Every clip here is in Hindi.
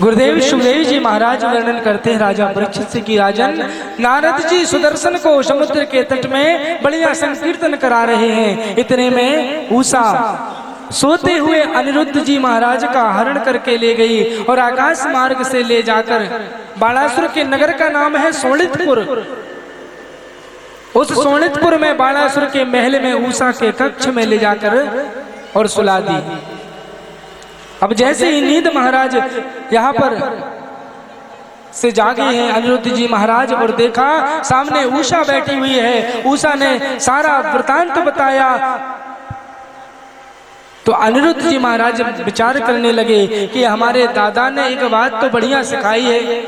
गुरुदेव सुखदेव जी महाराज वर्णन करते हैं राजा परीक्षित से कि राजन नारद जी सुदर्शन को समुद्र के तट में बढ़िया संकीर्तन करा रहे हैं। इतने में उषा सोते हुए अनिरुद्ध जी महाराज का हरण करके ले गई और आकाश मार्ग से ले जाकर बाणासुर के नगर का नाम है सोणितपुर। उस सोणितपुर में बाणासुर के महल में उषा के कक्ष में ले जाकर और सुला दी। अब जैसे ही नींद महाराज यहाँ पर से जागे हैं अनिरुद्ध जी महाराज और देखा सामने उषा बैठी हुई है। उषा ने सारा वृतांत बताया तो अनिरुद्ध जी महाराज विचार करने लगे कि हमारे दादा ने एक बात तो बढ़िया सिखाई है।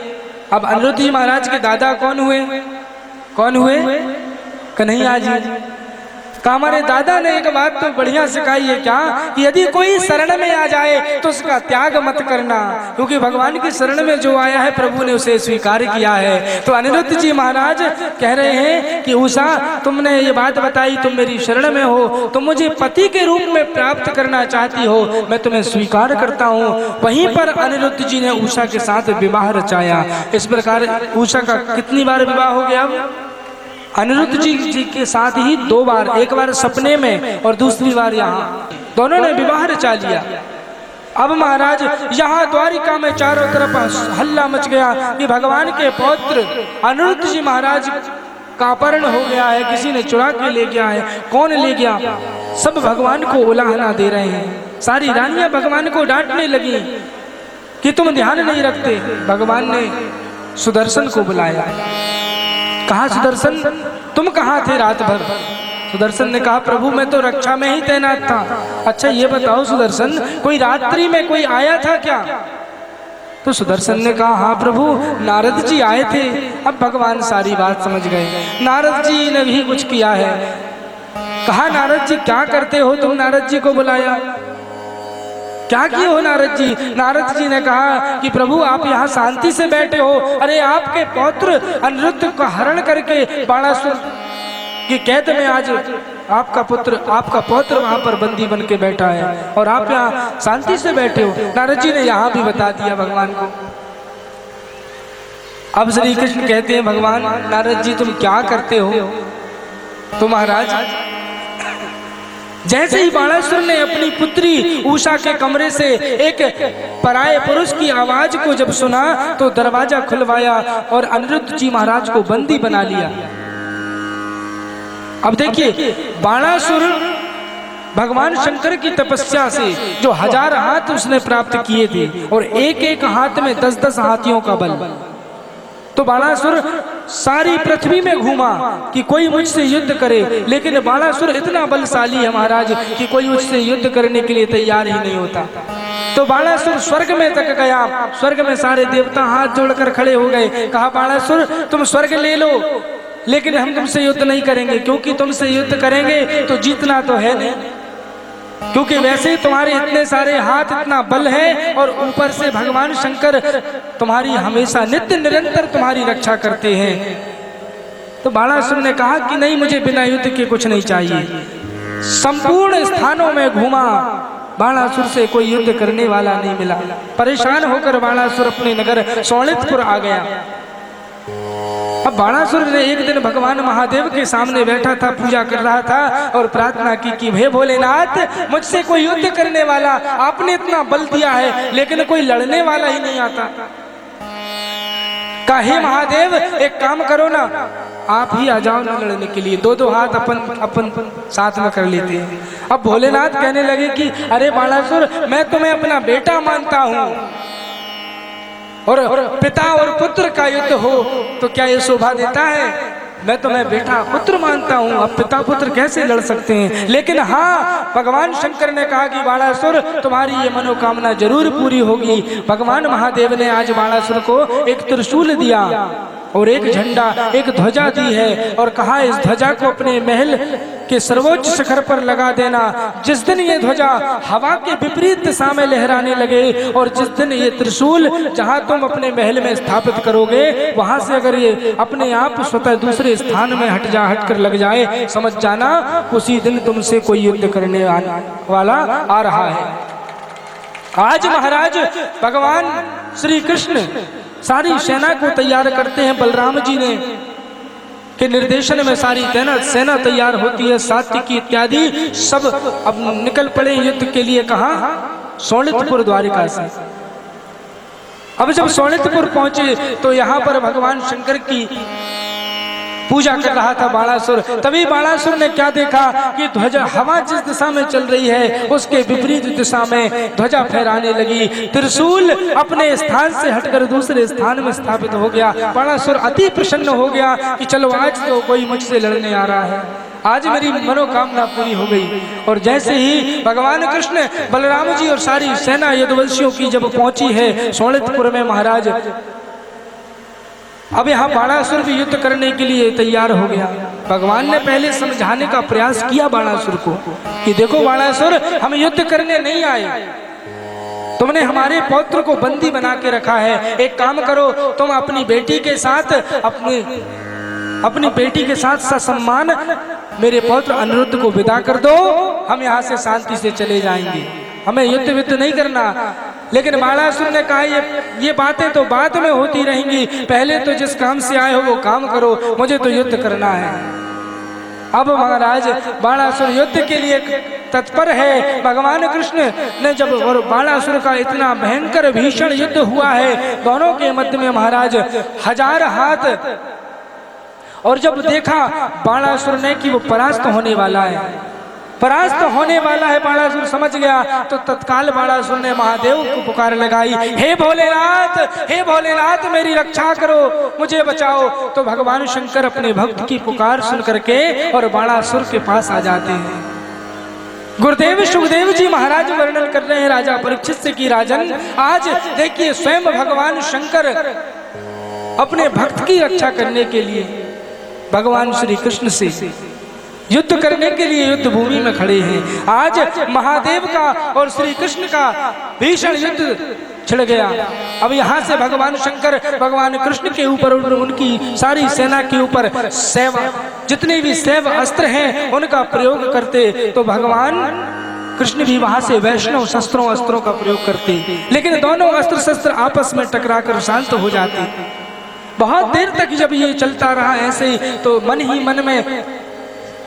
अब अनिरुद्ध जी महाराज के दादा कौन हुए? कौन हुए? कन्हैया जी। हमारे दादा ने एक बात तो बढ़िया सिखाई है क्या कि यदि कोई शरण में आ जाए तो उसका त्याग मत करना, क्योंकि भगवान की शरण में जो आया है प्रभु ने उसे स्वीकार किया है। तो अनिरुद्ध जी महाराज कह रहे हैं कि उषा तुमने ये बात बताई, तुम मेरी शरण में हो, तुम मुझे पति के रूप में प्राप्त करना चाहती हो, मैं तुम्हें स्वीकार करता हूँ। वहीं पर अनिरुद्ध जी ने उषा के साथ विवाह रचाया। इस प्रकार उषा का कितनी बार विवाह हो गया? अनिरुद्ध जी के साथ ही 2 बार, एक बार सपने में और दूसरी बार यहाँ, दोनों ने विवाह रचा लिया। अब महाराज यहाँ द्वारिका में चारों तरफ हल्ला मच गया कि भगवान के पौत्र अनिरुद्ध जी महाराज का अपहरण हो गया है, किसी ने चुरा के ले गया है। कौन ले गया? सब भगवान को उलाहना दे रहे हैं। सारी रानियां भगवान को डांटने लगी कि तुम ध्यान नहीं रखते। भगवान ने सुदर्शन को बुलाया। कहा सुदर्शन तुम कहाँ थे रात भर? सुदर्शन ने कहा प्रभु मैं तो रक्षा में ही तैनात था। अच्छा ये बताओ सुदर्शन कोई रात्रि में कोई आया था क्या? तो सुदर्शन ने कहा हाँ प्रभु नारद जी आए थे। अब भगवान सारी बात समझ गए। नारद जी ने भी कुछ किया है। कहा नारद जी क्या करते हो तुम? नारद जी को बुलाया। क्या किए हो नारद जी? नारद जी ने कहा कि प्रभु आप यहाँ शांति से बैठे हो, अरे आपके पौत्र अनिरुद्ध का हरण करके बाणासुर की कैद में आज आपका पौत्र वहां पर बंदी बन के बैठा है और आप यहाँ शांति से बैठे हो। नारद जी ने यहाँ भी बता दिया भगवान को। अब श्री कृष्ण कहते हैं भगवान नारद जी तुम क्या करते हो? तो महाराज जैसे ही बाणासुर ने अपनी पुत्री उषा के कमरे से एक पराये पुरुष की आवाज को जब सुना तो दरवाजा खुलवाया और अनिरुद्ध जी महाराज को बंदी बना लिया। अब देखिए बाणासुर भगवान शंकर की तपस्या से जो 1000 हाथ उसने प्राप्त किए थे और एक एक हाथ में 10-10 हाथियों का बल। तो बाणासुर सारी पृथ्वी में घूमा कि कोई मुझसे युद्ध करे, लेकिन बाणासुर इतना बलशाली है महाराज कि कोई मुझसे युद्ध करने के लिए तैयार ही नहीं होता। तो बाणासुर स्वर्ग में तक गया। स्वर्ग में सारे देवता हाथ जोड़कर खड़े हो गए। कहा बाणासुर तुम स्वर्ग ले लो, लेकिन हम तुमसे युद्ध नहीं करेंगे, क्योंकि तुमसे युद्ध करेंगे तो जीतना तो है नहीं, क्योंकि वैसे ही तुम्हारे इतने सारे हाथ, इतना बल है और ऊपर से भगवान शंकर तुम्हारी हमेशा नित्य निरंतर तुम्हारी रक्षा करते हैं। तो बाणासुर ने कहा कि नहीं मुझे बिना युद्ध के कुछ नहीं चाहिए। संपूर्ण स्थानों में घूमा, बाणासुर से कोई युद्ध करने वाला नहीं मिला। परेशान होकर बाणासुर अपने नगर सोणितपुर आ गया। अब बाणासुर ने एक दिन भगवान महादेव के सामने बैठा था, पूजा कर रहा था और प्रार्थना की कि हे भोलेनाथ मुझसे कोई युद्ध करने वाला, आपने इतना बल दिया है लेकिन कोई लड़ने वाला ही नहीं आता। कहा हे महादेव एक काम करो ना, आप ही आ जाओ ना लड़ने के लिए, 2-2 हाथ अपन साथ में कर लेते हैं। अब भोलेनाथ कहने लगे कि अरे बाणासुर मैं तुम्हें अपना बेटा मानता हूँ और पिता और पुत्र का युद्ध हो तो क्या ये शोभा देता है? मैं तुम्हें बेटा पुत्र मानता हूँ, अब पिता पुत्र कैसे लड़ सकते हैं? लेकिन हाँ भगवान शंकर ने कहा कि बाणासुर तुम्हारी ये मनोकामना जरूर पूरी होगी। भगवान महादेव ने आज बाणासुर को एक त्रिशूल दिया और एक झंडा, एक ध्वजा दी है और कहा इस ध्वजा को अपने महल के सर्वोच्च शिखर पर लगा देना। जिस दिन ये ध्वजा हवा के विपरीत दिशा में लहराने लगे और जिस दिन ये त्रिशूल जहां तुम अपने महल में स्थापित करोगे वहां से अगर ये अपने आप स्वतः दूसरे स्थान में हट कर लग जाए, समझ जाना उसी दिन तुमसे कोई युद्ध करने वाला आ रहा है। आज महाराज भगवान श्री कृष्ण सारी सेना को तैयार करते हैं। बलराम जी ने के निर्देशन में सारी सेना तैयार होती है। सात्विकी इत्यादि सब अब निकल पड़े युद्ध के लिए। कहाँ? शोणितपुर द्वारिका से। अब जब शोणितपुर पहुंचे तो यहाँ पर भगवान शंकर की पूजा कर रहा था बाणासुर। तभी बाणासुर ने क्या देखा कि ध्वजा, हवा जिस दिशा में चल रही है उसके विपरीत दिशा में ध्वजा फहराने लगी। त्रिशूल अपने स्थान से हटकर दूसरे स्थान में स्थापित हो गया। बाणासुर अति प्रसन्न हो गया कि चलो आज तो कोई मुझसे लड़ने आ रहा है, आज मेरी मनोकामना पूरी हो गई। और जैसे ही भगवान कृष्ण, बलराम जी और सारी सेना यदुवंशियों की जब पहुंची है शोणितपुर में महाराज, अब यहाँ बाणासुर भी युद्ध करने के लिए तैयार हो गया। भगवान ने पहले समझाने का प्रयास किया बाणासुर को कि देखो बाणासुर, हम युद्ध करने नहीं आए, तुमने हमारे पौत्र को बंदी बना के रखा है। एक काम करो, तुम अपनी बेटी के साथ अपनी बेटी के साथ ससम्मान मेरे पौत्र अनिरुद्ध को विदा कर दो, हम यहाँ से शांति से चले जाएंगे, हमें युद्ध विद्ध नहीं करना। लेकिन बाणासुर ने कहा ये बातें तो बाद में होती रहेंगी, पहले तो जिस काम से आए हो वो काम करो, मुझे तो युद्ध करना है। अब महाराज बाणासुर युद्ध के लिए तत्पर है। भगवान कृष्ण ने जब, और बाणासुर का इतना भयंकर भीषण युद्ध हुआ है दोनों के मध्य में महाराज, 1000 हाथ। और जब देखा बाणासुर ने कि वो परास्त होने वाला है, परास्त होने वाला है, बाणासुर समझ गया, तो तत्काल बाणासुर ने महादेव को पुकार लगाई, हे भोलेनाथ, हे भोलेनाथ मेरी रक्षा करो, मुझे बचाओ। तो भगवान शंकर अपने भक्त की पुकार सुन करके और बाणासुर के पास आ जाते हैं। गुरुदेव सुखदेव जी महाराज वर्णन कर रहे हैं राजा परीक्षित से कि राजन, आज देखिए स्वयं भगवान शंकर अपने भक्त की रक्षा करने के लिए भगवान श्री कृष्ण से युद्ध करने के लिए युद्ध भूमि में खड़े हैं। आज महादेव का और श्री कृष्ण का भीषण युद्ध छिड़ गया। अब यहाँ से भगवान शंकर भगवान कृष्ण के ऊपर, उनकी सारी सेना के ऊपर शैव, जितने भी शैव अस्त्र हैं उनका प्रयोग करते, तो भगवान कृष्ण भी वहां से वैष्णव शस्त्रों अस्त्रों का प्रयोग करते, लेकिन दोनों अस्त्र शस्त्र आपस में टकराकर शांत हो जाते। बहुत देर तक जब ये चलता रहा ऐसे ही, तो मन ही मन में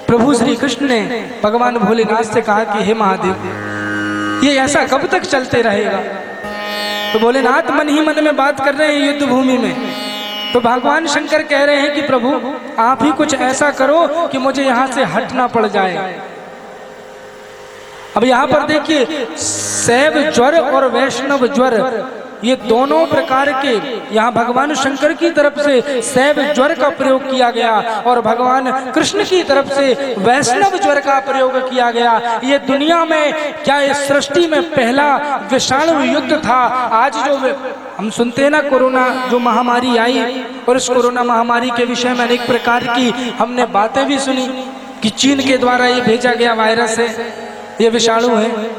प्रभु श्री कृष्ण ने भगवान भोलेनाथ से कहा कि हे महादेव, ये ऐसा कब तक चलते रहेगा? तो भोलेनाथ मन ही मन में बात कर रहे हैं युद्ध भूमि में। तो भगवान शंकर कह रहे हैं कि प्रभु आप ही कुछ ऐसा करो कि मुझे यहाँ से हटना पड़ जाए। अब यहाँ पर देखिए, शैव ज्वर और वैष्णव ज्वर, ये दोनों प्रकार के यहाँ भगवान शंकर की तरफ से शैव ज्वर का प्रयोग किया गया और भगवान कृष्ण की तरफ से वैष्णव ज्वर का प्रयोग किया गया। ये दुनिया में क्या, इस सृष्टि में पहला विषाणु युद्ध था। आज जो हम सुनते हैं ना, कोरोना जो महामारी आई, और इस कोरोना महामारी के विषय में अनेक प्रकार की हमने बातें भी सुनी कि चीन के द्वारा ये भेजा गया वायरस है, ये विषाणु है।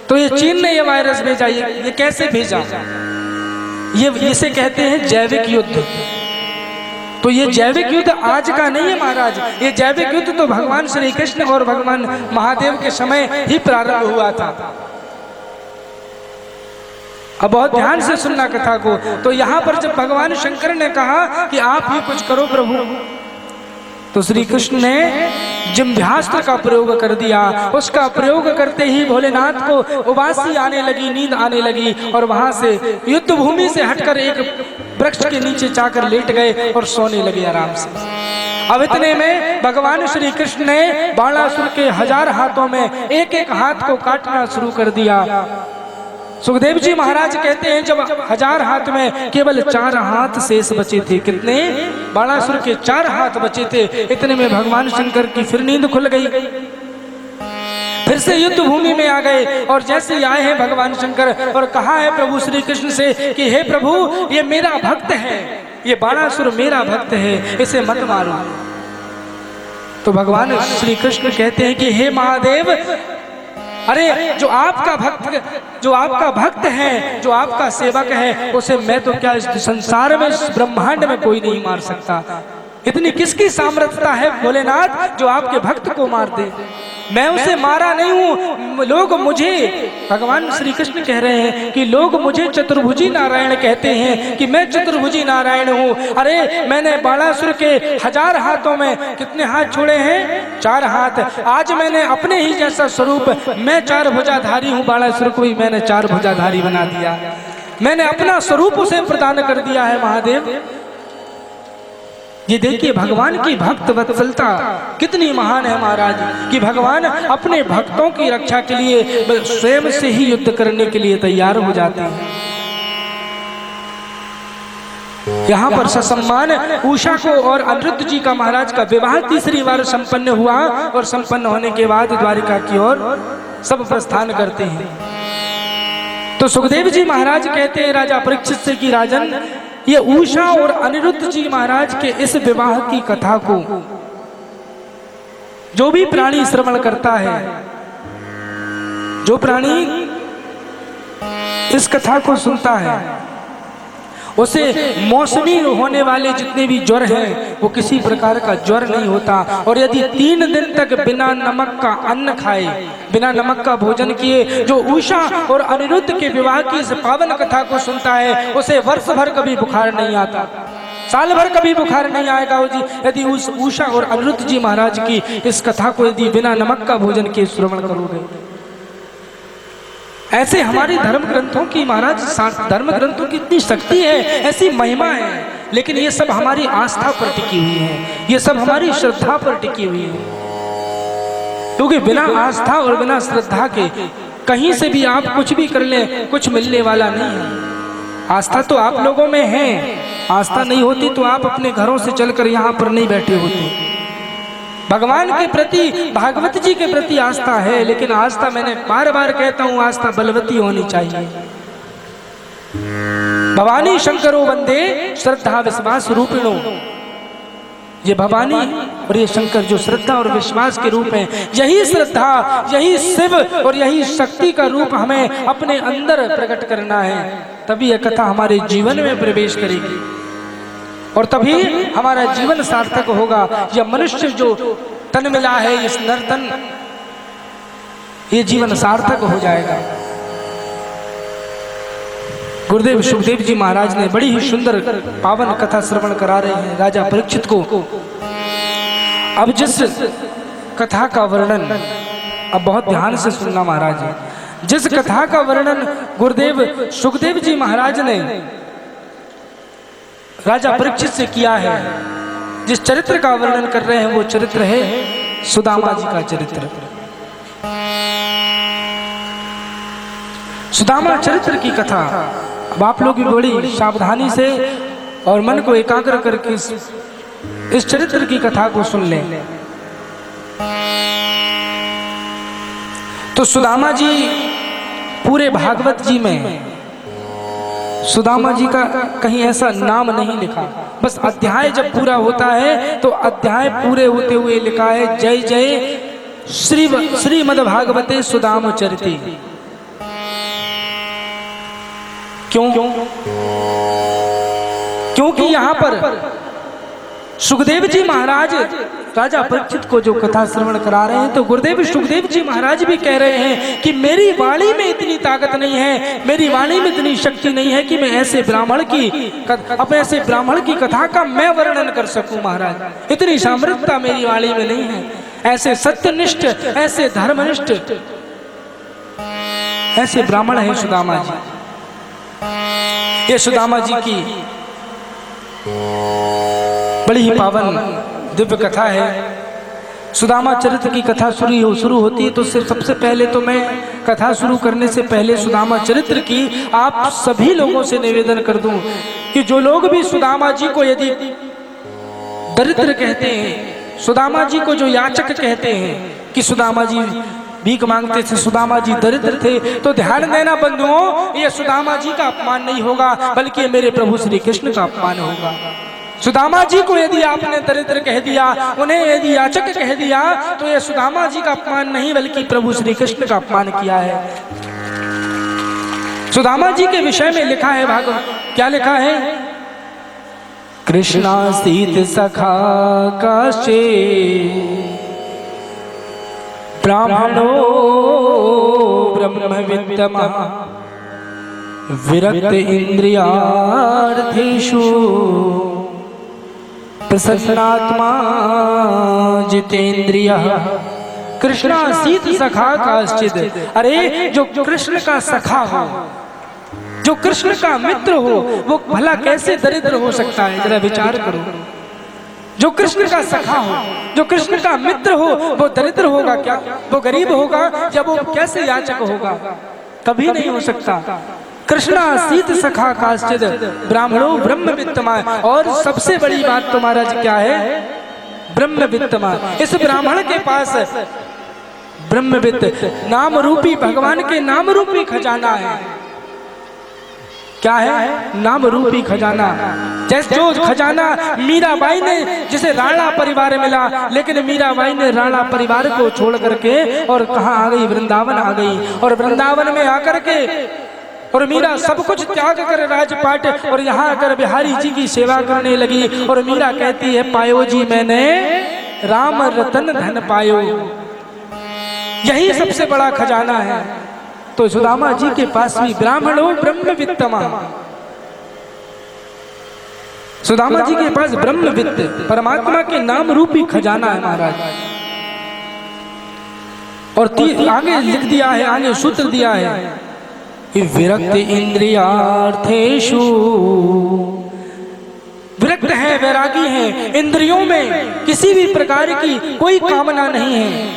तो ये चीन ने ये वायरस भेजा, ये कैसे भेजा? ये इसे कहते हैं जैविक युद्ध। तो ये जैविक युद्ध आज का नहीं है महाराज, ये जैविक युद्ध तो भगवान श्री कृष्ण और भगवान महादेव के समय ही प्रारंभ हुआ था। अब बहुत ध्यान से सुनना कथा को। तो यहाँ पर जब भगवान शंकर ने कहा कि आप ही कुछ करो प्रभु, तो श्री कृष्ण ने जिम्भ्यास्त्र का प्रयोग कर दिया। उसका प्रयोग करते ही भोलेनाथ को उबासी आने लगी, नींद आने लगी, और वहां से युद्ध भूमि से हटकर एक वृक्ष के नीचे जाकर लेट गए और सोने लगे आराम से। अब इतने में भगवान श्री कृष्ण ने बाणासुर के 1000 हाथों में एक एक हाथ को काटना शुरू कर दिया। सुखदेव जी महाराज कहते हैं जब 1000 हाथ में केवल 4 हाथ शेष बचे थे। कितने? बाणासुर के 4 हाथ बचे थे। इतने में भगवान शंकर की फिर नींद खुल गई, फिर से युद्ध भूमि में आ गए। और जैसे आए हैं भगवान शंकर और कहा है प्रभु श्री कृष्ण से कि हे प्रभु, ये मेरा भक्त है, ये बाणासुर मेरा भक्त है, इसे मत मारो। तो भगवान श्री कृष्ण कहते हैं कि हे महादेव, अरे जो आपका भक्त है, जो आपका सेवक है, उसे मैं तो क्या इस संसार में, इस ब्रह्मांड में कोई नहीं मार सकता। इतनी किसकी सामर्थ्यता है भोलेनाथ जो आपके भक्त को मार दे? मैं उसे मारा नहीं हूँ, लोग मुझे, भगवान श्री कृष्ण कह रहे हैं कि लोग मुझे चतुर्भुजी नारायण कहते हैं कि मैं चतुर्भुजी नारायण हूँ। अरे मैंने बाणासुर के 1000 हाथों में कितने हाथ छोड़े हैं? 4 हाथ। आज मैंने अपने ही जैसा स्वरूप, मैं 4 भुजाधारी हूँ, बाणासुर को भी मैंने 4 भुजाधारी बना दिया। मैंने अपना स्वरूप उसे प्रदान कर दिया है महादेव। ये देखिए भगवान की भक्त वत्सलता कितनी महान है महाराज, कि भगवान अपने भक्तों की रक्षा के लिए स्वयं से ही युद्ध करने के लिए तैयार हो जाते हैं। यहाँ पर ससम्मान उषा को और अनिरुद्ध जी का महाराज का विवाह तीसरी बार संपन्न हुआ और संपन्न होने के बाद द्वारिका की ओर सब प्रस्थान करते हैं। तो सुखदेव जी महाराज कहते हैं राजा परीक्षित से कि राजन, ये उषा और अनिरुद्ध जी महाराज के इस विवाह की कथा को जो भी प्राणी श्रवण करता है, जो प्राणी इस कथा को सुनता है, उसे मौसमी होने वाले जितने भी ज्वर हैं वो किसी प्रकार का ज्वर नहीं होता। और यदि 3 दिन तक बिना नमक का अन्न खाए, बिना नमक का भोजन किए जो उषा और अनिरुद्ध के विवाह की इस पावन कथा को सुनता है, उसे वर्ष भर कभी बुखार नहीं आता, साल भर कभी बुखार नहीं आएगा जी, यदि उस उषा और अनिरुद्ध जी महाराज की इस कथा को यदि बिना नमक का भोजन के श्रवण करोगे। ऐसे हमारे धर्म ग्रंथों की महाराज, धर्म ग्रंथों की इतनी शक्ति है, ऐसी महिमा है, लेकिन ये सब हमारी आस्था पर टिकी हुई है, ये सब हमारी श्रद्धा पर टिकी हुई है। क्योंकि बिना आस्था और बिना श्रद्धा के कहीं से भी आप कुछ भी कर लें, कुछ मिलने वाला नहीं है। आस्था तो आप लोगों में है, आस्था नहीं होती तो आप अपने घरों से चलकर यहाँ पर नहीं बैठे होते। भगवान के प्रति, भागवत जी के प्रति आस्था है, लेकिन आस्था, मैंने बार बार कहता हूं, आस्था बलवती होनी चाहिए। भवानी शंकरो वंदे श्रद्धा विश्वास रूपिणो। ये भवानी और ये शंकर जो श्रद्धा और विश्वास के रूप हैं, यही श्रद्धा, यही शिव और यही शक्ति का रूप हमें अपने अंदर प्रकट करना है, तभी यह कथा हमारे जीवन में प्रवेश करेगी और तभी हमारा जीवन सार्थक होगा। यह मनुष्य जो तन मिला है, इस नर्तन, ये जीवन सार्थक हो जाएगा। गुरुदेव सुखदेव जी महाराज ने बड़ी ही सुंदर पावन कथा श्रवण करा रहे हैं राजा परीक्षित को। अब जिस कथा का वर्णन, अब बहुत ध्यान से सुनना महाराज, जिस कथा का वर्णन गुरुदेव सुखदेव जी महाराज ने राजा परीक्षित से किया है, जिस चरित्र का वर्णन कर रहे हैं वो चरित्र है सुदामा जी का चरित्र। सुदामा चरित्र की कथा अब आप लोग भी बड़ी सावधानी से और मन को एकाग्र करके इस चरित्र की कथा को सुन लें। तो सुदामा जी पूरे भागवत जी में सुदामा जी का कहीं ऐसा नाम नहीं लिखा, बस अध्याय जब पूरा होता है तो अध्याय पूरे होते हुए लिखा है जय जय श्रीमद् भागवते सुदाम चरिते। क्यों? क्योंकि यहाँ पर सुखदेव जी महाराज राजा परीक्षित को जो कथा श्रवण करा रहे हैं, तो गुरुदेव सुखदेव जी महाराज भी कह रहे हैं कि मेरी वाणी में इतनी ताकत नहीं है, मेरी वाणी में इतनी शक्ति नहीं है कि मैं ऐसे ब्राह्मण की, अपने ऐसे ब्राह्मण की कथा का मैं वर्णन कर सकूं महाराज। इतनी सामर्थ्यता मेरी वाणी में नहीं है। ऐसे सत्यनिष्ठ, ऐसे धर्मनिष्ठ, ऐसे ब्राह्मण है सुदामा जी। ये सुदामा जी की बड़ी ही पावन दिव्य कथा है। सुदामा चरित्र की कथा शुरू होती है तो सिर्फ सबसे पहले तो मैं कथा शुरू करने से पहले सुदामा चरित्र की आप सभी लोगों से निवेदन कर दूं कि जो लोग भी सुदामा जी को यदि दरिद्र कहते हैं, सुदामा जी को जो याचक कहते हैं कि सुदामा जी भीख मांगते थे, सुदामा जी दरिद्र थे, तो ध्यान देना बंधुओं, ये सुदामा जी का अपमान नहीं होगा, बल्कि मेरे प्रभु श्री कृष्ण का अपमान होगा। सुदामा जी को यदि आपने दरिद्र कह दिया, उन्हें यदि याचक कह दिया, तो ये सुदामा जी का अपमान नहीं बल्कि प्रभु श्री कृष्ण का अपमान किया है। सुदामा जी के विषय में लिखा है भागवत, क्या लिखा है? कृष्णासीत सखा काशे ब्राह्मणो ब्रह्मवित्तमः विरक्त इंद्रियार्थेषु प्रसन्नात्मा जितेन्द्रियः। कृष्णासीत सखा काश्चित्। अरे जो कृष्ण का सखा हो, जो कृष्ण का मित्र हो, वो भला कैसे दरिद्र हो सकता है? जरा विचार करो। जो कृष्ण का सखा हो, जो कृष्ण का मित्र हो, वो दरिद्र होगा क्या? वो गरीब होगा या वो कैसे याचक होगा? कभी नहीं हो सकता। कृष्णासीत सखा काश्चित् ब्राह्मणो ब्रह्मवित्तमः। और सबसे बड़ी बात तो महाराज क्या है? ब्रह्मवित्तमः। इस ब्राह्मण के पास ब्रह्मवित्त नाम रूपी, भगवान के नाम रूपी खजाना है। क्या है? नाम रूपी खजाना। जैसे जो खजाना मीराबाई ने, जिसे राणा परिवार मिला, लेकिन मीराबाई ने राणा परिवार को छोड़ करके और कहाँ आ गई? वृंदावन आ गई। और वृंदावन में आकर के और मीरा सब कुछ त्याग कर राजपाट और यहाँ आकर बिहारी जी की सेवा करने लगी। और मीरा कहती है, पायो जी मैंने राम रतन धन पायो। यही सबसे बड़ा खजाना है। तो सुदामा जी के पास भी ब्राह्मणो ब्रह्मवित्तमः, सुदामा जी के पास ब्रह्मवित्त परमात्मा के नाम रूपी खजाना है महाराज। और आगे लिख दिया है, आगे सूत्र दिया है, विरक्त इंद्रियार्थेषु। विरक्त है, वैरागी है, इंद्रियों में किसी भी प्रकार की कोई कामना नहीं है,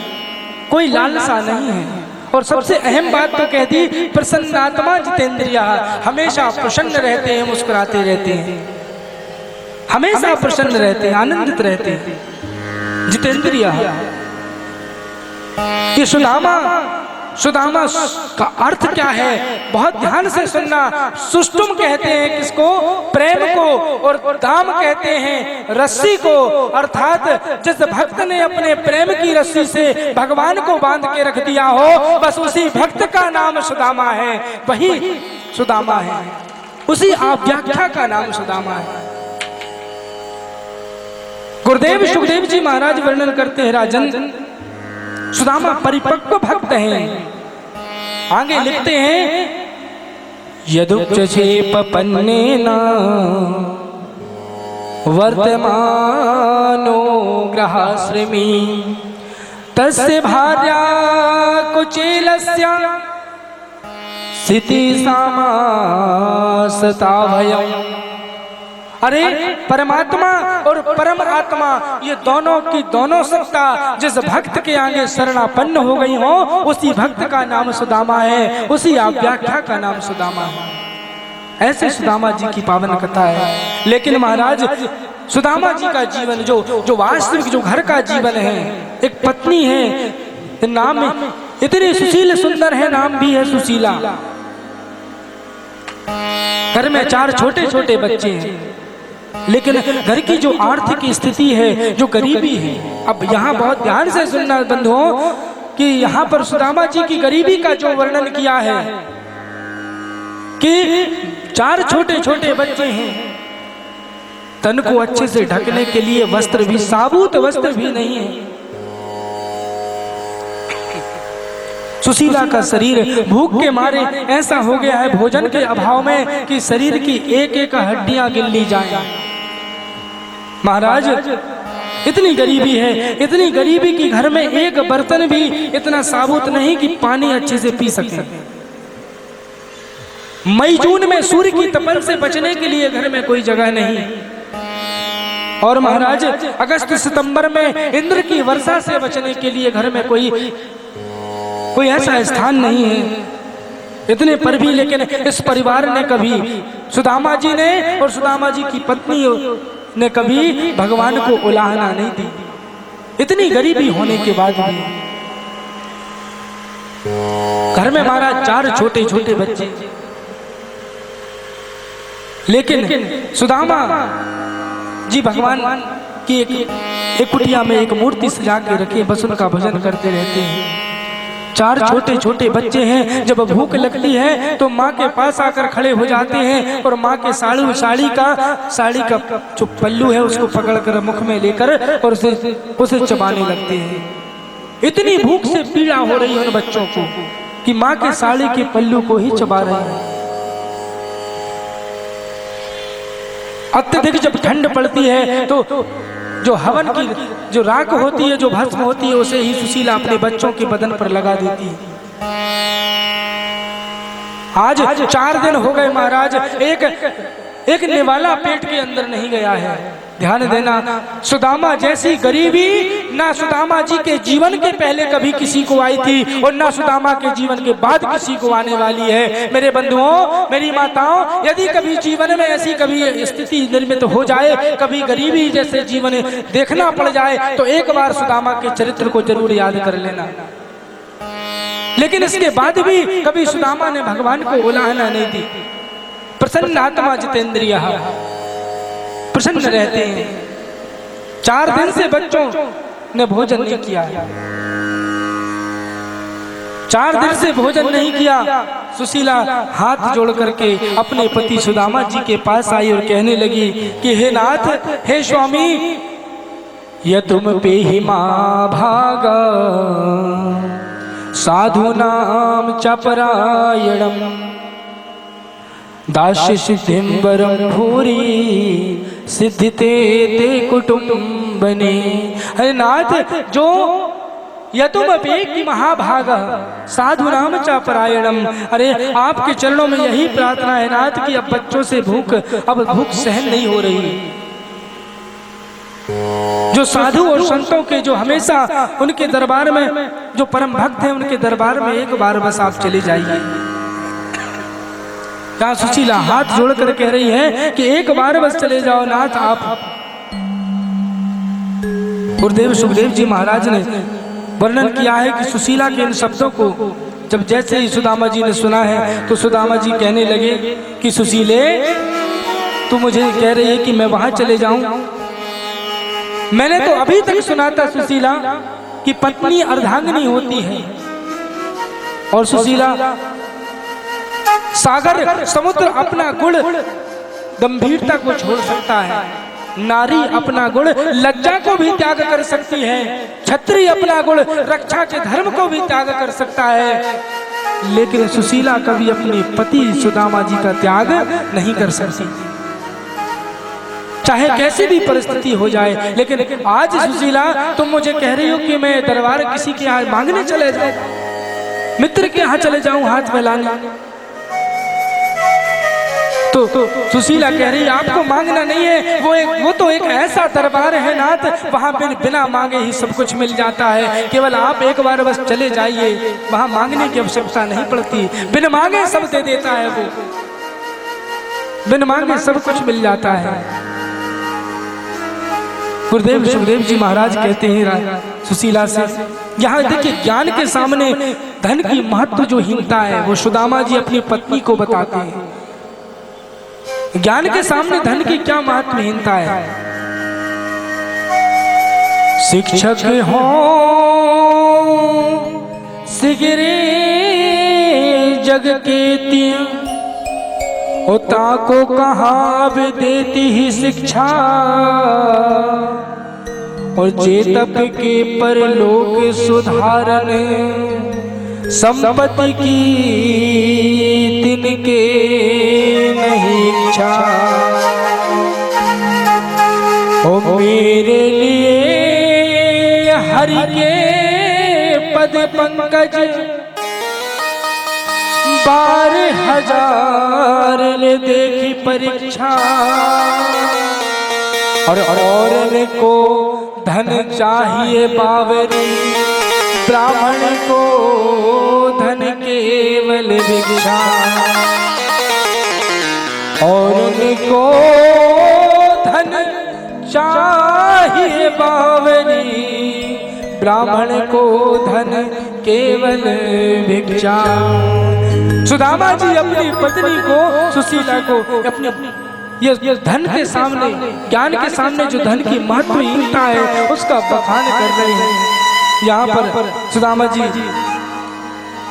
कोई लालसा नहीं है। और सबसे अहम बात तो कह दी, प्रसन्नात्मा जितेंद्रिया। हमेशा प्रसन्न रहते हैं, मुस्कुराते रहते हैं, हमेशा प्रसन्न रहते हैं, आनंदित रहते हैं, जितेंद्रिया। ये सुदामा का अर्थ क्या है? बहुत ध्यान से सुनना। सुष्टुम कहते हैं किसको? प्रेम को। और दाम कहते हैं रस्सी को। अर्थात जिस भक्त ने अपने प्रेम की रस्सी से भगवान को बांध के रख दिया हो, बस उसी भक्त का नाम सुदामा है, वही सुदामा है, उसी आव्याख्या का नाम सुदामा है। गुरुदेव सुखदेव जी महाराज वर्णन करते हैं, राजन सुदामा परिपक्व भक्त हैं। आगे लिखते हैं, यदुक्षेपन्नेन वर्तमानो ग्रहाश्रमी तस्य भार्या कुचेलस्य स्थिति सामासता भयम्। अरे परमात्मा और परम आत्मा, ये दोनों की दोनों सत्ता जिस भक्त के आगे शरणापन्न हो गई हो, उसी भक्त का नाम सुदामा है, उसी आव्याख्या का नाम सुदामा है। ऐसे सुदामा जी की पावन कथा है। लेकिन महाराज सुदामा जी का जीवन जो वास्तविक जो घर का जीवन है, एक पत्नी है, नाम इतनी सुशील सुंदर है, नाम भी है सुशीला। घर में 4 छोटे छोटे बच्चे हैं, लेकिन घर की जो आर्थिक स्थिति है, जो गरीबी है। अब यहाँ बहुत ध्यान से सुनना बंधुओं कि यहाँ पर सुदामा जी की गरीबी का जो वर्णन किया है कि 4 छोटे छोटे बच्चे हैं, तन को अच्छे से ढकने के लिए वस्त्र भी, साबुत वस्त्र भी नहीं है। सुशीला का शरीर भूख के मारे ऐसा हो गया है, भोजन के अभाव में, कि शरीर की एक एक हड्डियां गिन ली जाए। महाराज इतनी गरीबी है, इतनी गरीबी कि घर में एक बर्तन भी इतना साबुत नहीं कि पानी अच्छे से पी सके। मई जून में सूर्य की तपन से बचने के लिए घर में कोई जगह नहीं। और महाराज अगस्त सितंबर में इंद्र की वर्षा से बचने के लिए घर में कोई ऐसा स्थान नहीं है। इतने पर भी लेकिन इस परिवार ने कभी, सुदामा जी ने और सुदामा जी की पत्नी ने कभी भगवान को उलाहना नहीं दी, इतनी गरीबी होने के बाद भी। घर में महाराज 4 छोटे छोटे बच्चे, लेकिन सुदामा जी भगवान की एक कुटिया में एक मूर्ति सजा के रखे, बस उनका भजन करते रहते हैं। 4 छोटे छोटे बच्चे हैं। जब भूख लगती है तो माँ के पास आकर खड़े हो जाते हैं और माँ के साड़ी का जो पल्लू है उसको पकड़कर मुख में लेकर और उसे चबाने लगते हैं। इतनी भूख से पीड़ा हो रही है उन बच्चों को कि माँ के साड़ी के पल्लू को ही चबा रहे हैं। अत्यधिक जब ठंड पड़ती है तो जो हवन की जो राख होती है, जो भस्म होती है, उसे ही सुशीला अपने बच्चों के बदन पर लगा देती है। आज 4 दिन हो गए महाराज, एक निवाला पेट के अंदर नहीं गया है। ध्यान देना, सुदामा जैसी गरीबी ना सुदामा जी के जीवन के पहले कभी किसी को आई थी और ना सुदामा के जीवन के बाद किसी को आने वाली है। मेरे बंधुओं, मेरी माताओं, यदि कभी जीवन में ऐसी कभी स्थिति निर्मित हो जाए, कभी गरीबी जैसे जीवन देखना पड़ जाए, तो एक बार सुदामा के चरित्र को जरूर याद कर लेना। लेकिन इसके बाद भी कभी सुदामा ने भगवान को उलाहना नहीं दी। प्रसन्न आत्मा जितेंद्रिय, प्रसन्न रहते हैं। 4 दिन से बच्चों ने भोजन नहीं किया, 4 दिन से भोजन नहीं किया। सुशीला हाथ जोड़ करके अपने पति सुदामा जी के पास आई और कहने लगी कि हे नाथ, हे स्वामी, यह तुम पे ही माँ भागा साधूनाम च परायणम दास्य सिद्धिं वरं भूरि सिद्धिते ते कुटुंबने। अरे नाथ, जो यतुमपि की महाभाग साधुनाम च परायणम, अरे आपके चरणों में यही प्रार्थना है नाथ कि अब बच्चों से अब भूख सहन नहीं हो रही। जो साधु और संतों के जो हमेशा उनके दरबार में जो परम भक्त हैं, उनके दरबार में एक बार बस आप चले जाइए। यहाँ सुशीला हाथ जोड़कर कह रही है कि एक बार बस चले जाओ नाथ आप। गुरुदेव सुखदेव जी महाराज ने वर्णन किया है कि सुशीला के इन शब्दों को जब जैसे ही सुदामा जी ने सुना है तो सुदामा जी कहने लगे कि सुशीले, तू मुझे कह रही है कि मैं वहां चले जाऊं? मैंने तो अभी तक सुना था सुशीला कि पत्नी अर्धांगिनी होती है और सुशीला सागर समुद्र अपना गुण गंभीरता को छोड़ सकता है, नारी अपना गुण लज्जा को भी त्याग कर सकती है, क्षत्रिय अपना गुण रक्षा के धर्म को भी त्याग कर सकता है, लेकिन सुशीला कभी अपने पति सुदामा जी का त्याग नहीं कर सकती, चाहे कैसी भी परिस्थिति हो जाए। लेकिन आज सुशीला तुम मुझे कह रही हो कि मैं दरबार किसी के यहाँ मांगने चले जाऊं, मित्र के यहाँ चले जाऊं हाथ फैलाने, तो सुशीला कह रही आपको मांगना नहीं है, वो तो एक ऐसा दरबार है नाथ, वहां बिना मांगे ही सब कुछ मिल जाता है। केवल आप एक बार बस चले जाइए, वहां मांगने की आवश्यकता नहीं पड़ती, बिन मांगे सब दे देता है वो, बिन मांगे सब कुछ मिल जाता है। गुरुदेव सुखदेव जी महाराज कहते हैं सुशीला से, यहाँ देखिए ज्ञान के सामने धन की महत्व जो हीनता है वो सुदामा जी अपनी पत्नी को बताते हैं। ज्ञान के सामने धन की क्या महत्वहीनता है। शिक्षक हो सिगरे जग के तिया होता को कहाँ भी देती ही शिक्षा, और जेतप के परलोक सुधारन संपत्ति की तिनके नहीं इच्छा। ओ मेरे लिए हरि के पद पंकज 12,000 ले देखी परीक्षा, और औरन को धन चाहिए बावरी, ब्राह्मण को धन केवल भिक्षा, औरन को धन चाहिए बावरी, ब्राह्मण को धन केवल भिक्षा। सुदामा जी अपनी पत्नी को सुशीला को अपनी ये धन के सामने, ज्ञान के सामने जो धन की महत्वहीनता है उसका बखान कर रहे हैं। यहाँ पर सुदामा जी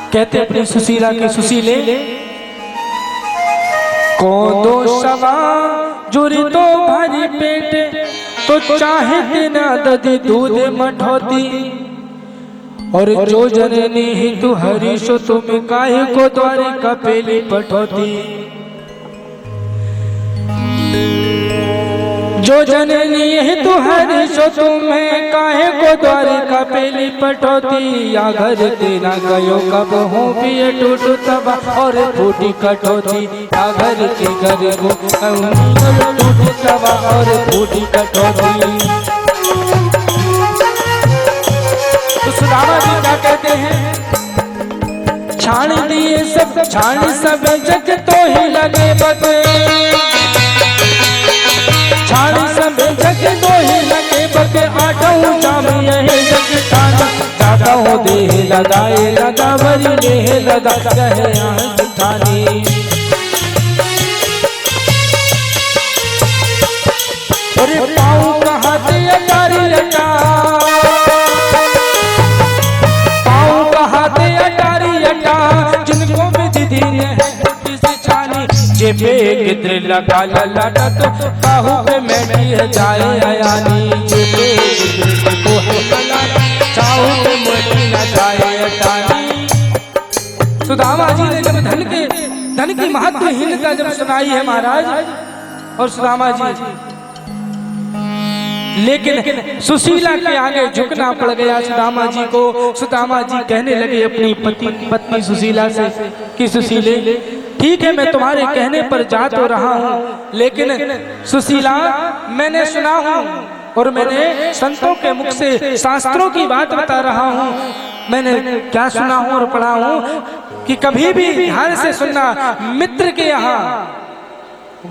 कहते अपनी सुशीला के सुशीले को दो सवा जुरी तो भारी पेट तो चाहे तेना दधी दूध मठौती और जो जननी ही तू हरीशो तुम काहे को द्वारे कपेली पठौती। जो जननी है तू हरीशो तुम्हें काहे को द्वारे कपेली पठौती। या घर तेरा गयो कब हो पिए टूटू तब और फूटी कठौती। या घर के घर को टूटू तब और फूटी कठौती। तो सुदामा जी क्या कहते हैं, छाण दिए सब छाण सब जग तो ही लगे बगे। छाड़ी सब जग दो ही लगे बगे आठों जाम यही जग ठाना। जाता हो देह लगाए लगा भरी लेह लगा कहे आंख ठानी। अरे पाँव कहाँ से अटारी अटा, पाँव कहाँ से अटारी अटा जिनको विधि दी है जेबे गिद्र लगा ललाटा तो काहू पे मैठी जाए अयानी। जेबे गिद्र को ललाटा काहू पे मैठी न जाए अयानी। सुदामा जी ने जब धन की महत्वहीनता जब सुनाई है महाराज और सुदामा जी, लेकिन सुशीला के आगे झुकना पड़ गया सुदामा जी को। सुदामा जी कहने लगे अपनी पत्नी सुशीला से कि सुशीले ठीक है मैं तुम्हारे कहने पर जा तो रहा हूँ, लेकिन सुशीला मैंने सुना हूँ और मैंने संतों के मुख से शास्त्रों की बात बता रहा हूँ। मैंने क्या सुना हूँ और पढ़ा हूँ कि कभी भी ध्यान से सुनना, मित्र के यहाँ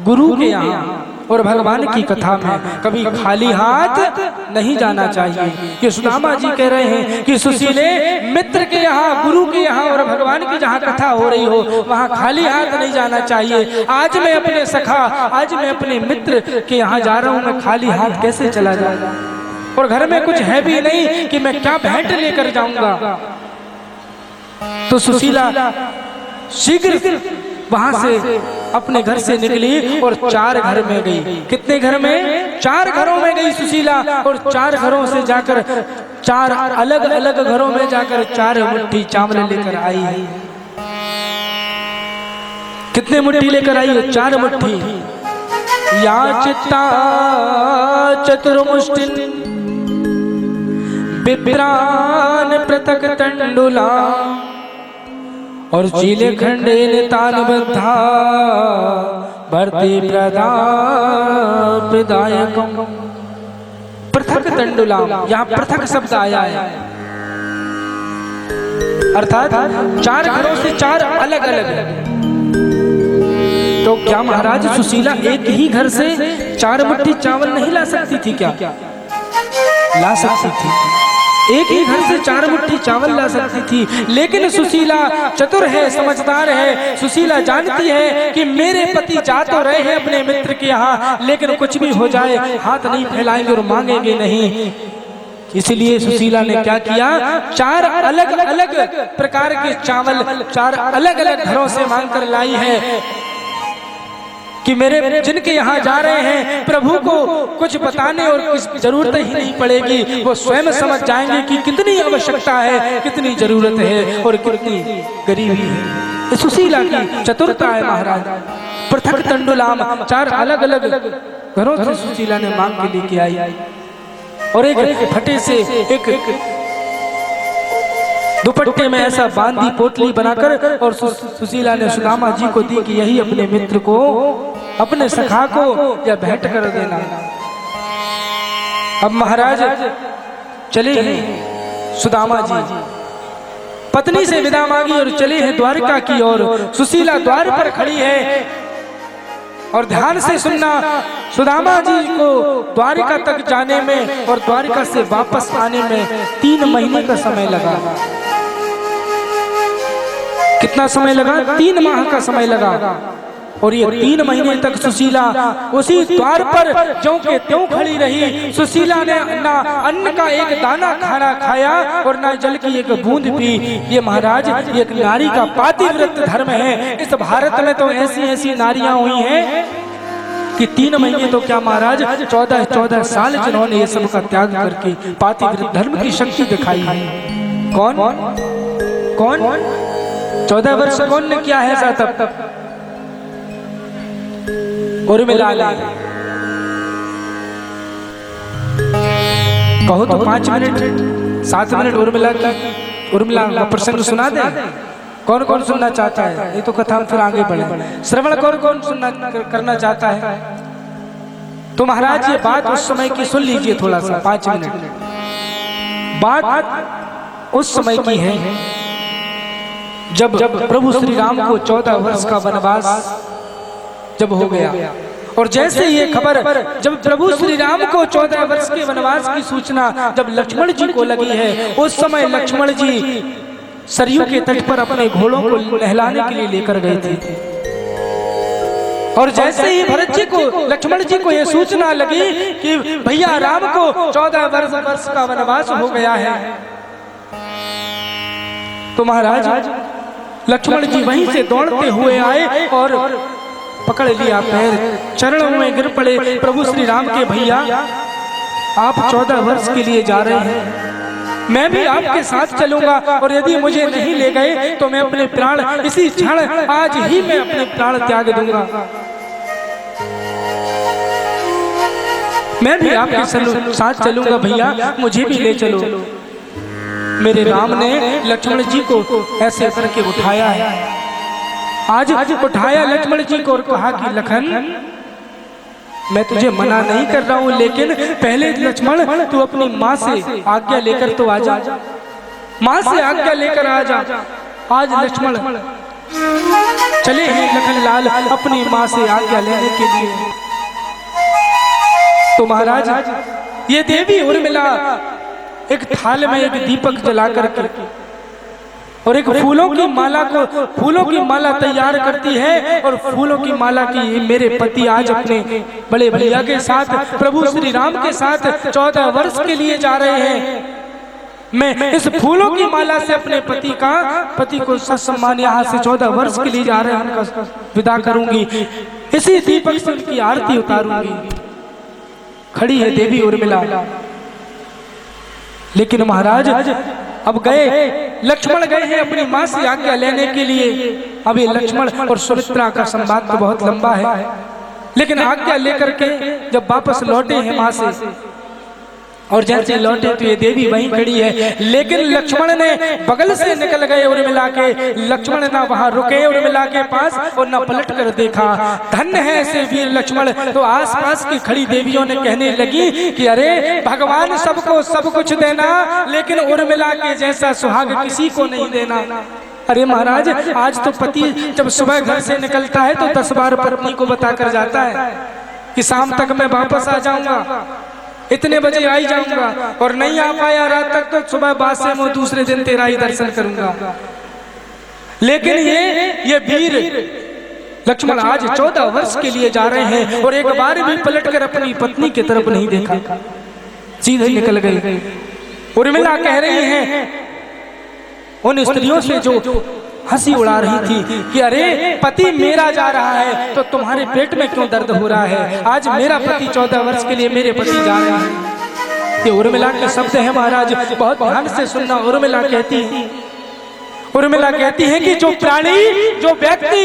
गुरु के यहाँ और भगवान की कथा में कभी खाली हाथ नहीं जाना चाहिए। कि सुदामा जी कह रहे हैं कि सुशीले मित्र के यहाँ गुरु के यहाँ और भगवान की जहाँ कथा हो रही हो वहाँ खाली हाथ नहीं जाना चाहिए। आज मैं अपने सखा, आज मैं अपने मित्र के यहाँ जा रहा हूँ, मैं खाली हाथ कैसे चला जाऊँ और घर में कुछ है भी नहीं कि मैं क्या भेंट लेकर जाऊंगा। तो सुशीला शीघ्र वहां से अपने घर से निकली और 4 घर में गई। कितने घर में? 4 घरों में गई सुशीला और 4 घरों से जाकर 4 अलग अलग घरों में जाकर 4 मुट्ठी चावल लेकर आई है। कितने मुट्ठी लेकर आई है? 4 मुट्ठी। या चित्ता चतुर्मुष्टिन विप्रान पृथक तंडुला और चीले खंडे तान बद्धा भरती प्रदायकम। पृथक तंडुलाम, यहाँ पृथक शब्द आया है, अर्थात 4 घरों से 4 अलग अलग। तो क्या महाराज सुशीला एक ही घर से 4 मुट्ठी चावल नहीं ला सकती थी? क्या ला सकती थी, एक ही घर से 4 मुट्ठी चावल ला सकती थी। लेकिन सुशीला चतुर है, समझदार है। सुशीला जानती है कि मेरे पति जा तो रहे हैं अपने मित्र के यहाँ, लेकिन कुछ भी हो जाए हाथ नहीं फैलाएंगे और मांगेंगे नहीं। इसलिए सुशीला ने क्या किया, 4 अलग अलग प्रकार के चावल 4 अलग अलग घरों से मांग कर लाई है कि मेरे जिनके यहाँ जा रहे हैं प्रभु को कुछ बताने और कुछ जरूरत ही नहीं पड़ेगी। वो स्वयं समझ जाएंगे कि कितनी आवश्यकता है, कितनी जरूरत है और कितनी गरीबी है। सुशीला की चतुरता है महाराज। पृथक तंडुलाम, 4 अलग अलग घरों से सुशीला ने मांग के लेके आई और एक फटे से एक दुपट्टे में ऐसा बांधी पोटली बनाकर और सुशीला ने सुदामा जी को दी कि यही अपने मित्र को, अपने सखा को या भेंट कर देना। अब महाराज चले हैं सुदामा जी, पत्नी से विदा मांगी और चले हैं द्वारका की ओर। सुशीला द्वार पर खड़ी है और ध्यान से सुनना, सुदामा जी को द्वारका तक जाने में और द्वारका से वापस आने में 3 महीने का समय लगा। कितना समय लगा? 3 माह का समय लगा। और ये 3 महीने तक सुशीला उसी द्वार पर ज्यों के त्यों खड़ी रही। सुशीला ने ना अन्न का एक दाना खाना खाया और ना जल की एक बूंद पी। ये महाराज ये एक नारी का पातिव्रत धर्म है। इस भारत में तो ऐसी ऐसी नारियां हुई हैं कि 3 महीने तो क्या महाराज 14 साल जिन्होंने ये सब का त्याग करके पातिव्रत धर्म की शक्ति दिखाई है। कौन 14 वर्ष कौन ने किया है ऐसा? तब उर्मिला कहो तो 5 मिनट 7 मिनट उर्मिला का प्रसंग सुना दे। कौन कौन सुनना चाहता है? ये तो कथा हम फिर आगे बढ़े। श्रवण कौन कौन सुनना करना चाहता है? तो महाराज ये बात उस समय की सुन लीजिए थोड़ा सा 5 मिनट। बात उस समय की है जब प्रभु श्री राम को 14 वर्ष का वनवास जब हो गया। और जैसे ये खबर जब प्रभु श्री राम को 14 वर्ष के वनवास की सूचना जब लक्ष्मण जी को लगी है, उस समय लक्ष्मण जी सरयू के तट पर अपने घोड़ों को नहलाने के लिए लेकर गए थे। और जैसे ही भरत जी को लक्ष्मण जी को यह सूचना लगी कि भैया राम को 14 वर्ष का वनवास हो गया है, तो महाराज लक्ष्मण जी वहीं से दौड़ते हुए आए और पकड़ लिया पैर, चरणों में गिर पड़े। प्रभु श्री राम के भैया आप 14 वर्ष के लिए जा रहे हैं, मैं भी आपके साथ चलूंगा और यदि मुझे नहीं ले गए तो मैं अपने प्राण इसी क्षण आज ही मैं अपने प्राण त्याग दूंगा। मैं भी आपके साथ चलूंगा भैया, मुझे भी ले चलो। मेरे राम ने लक्ष्मण जी को ऐसे करके उठाया है, आज उठाया लक्ष्मण जी को और कहा कि लखन मैं तुझे मना नहीं कर रहा हूं, लेकिन पहले लक्ष्मण तू अपनी माँ से आज्ञा लेकर तो आ जा, माँ से आज्ञा लेकर आ जा। आज लक्ष्मण चले हैं लखन लाल अपनी माँ से आज्ञा लेने के लिए। तो महाराज ये देवी उर्मिला एक थाल में एक दीपक जला करके और एक फूलों की माला तैयार करती है और फूलों की माला की मेरे पति आज अपने बड़े भैया के साथ प्रभु श्री राम के साथ 14 वर्ष के लिए जा रहे हैं। मैं इस फूलों की माला से अपने पति को सत्सम्मान यहाँ से 14 वर्ष के लिए जा रहे हैं उनका विदा करूंगी, इसी दीपक से उनकी आरती उतारूंगी। खड़ी है देवी उर्मिला। लेकिन महाराज अब गए लक्ष्मण गए हैं अपनी माँ से आज्ञा लेने के लिए। अब ये लक्ष्मण और सुमित्रा का संवाद तो बहुत लंबा है, लेकिन आज्ञा लेकर के जब वापस लौटे हैं माँ से और जैसे लौटे तो ये देवी वहीं खड़ी है। लेकिन लक्ष्मण ने बगल से निकल गए उर्मिला के, लक्ष्मण ना वहां रुके उर्मिला के पास और ना पलट कर देखा। धन्य है ऐसे वीर लक्ष्मण। तो आसपास की खड़ी देवियों ने कहने लगी कि अरे भगवान सबको सब कुछ देना, लेकिन उर्मिला के जैसा सुहाग किसी को नहीं देना। अरे महाराज आज तो पति जब सुबह घर से निकलता है तो 10 बार पत्नी को बताकर जाता है कि शाम तक मैं वापस आ जाऊंगा, इतने बजे आई जाऊंगा, और नहीं आ पाया रात तक तो सुबह बाद से मैं दूसरे दिन तेरा ही दर्शन करूंगा। लेकिन ये वीर लक्ष्मण आज 14 वर्ष के लिए जा रहे हैं और एक बार भी पलटकर अपनी पत्नी की तरफ नहीं देखा, सीधे निकल गए। उर्मिला कह रही हैं उन स्त्रियों से जो हंसी उड़ा रही थी कि अरे पति मेरा जा रहा है तो तुम्हारे पेट में क्यों दर्द हो रहा है? आज मेरा पति 14 वर्ष के लिए मेरे पति जा रहा है। ये उर्मिला के शब्द है महाराज, बहुत ध्यान से सुनना। उर्मिला कहती है कि जो प्राणी जो व्यक्ति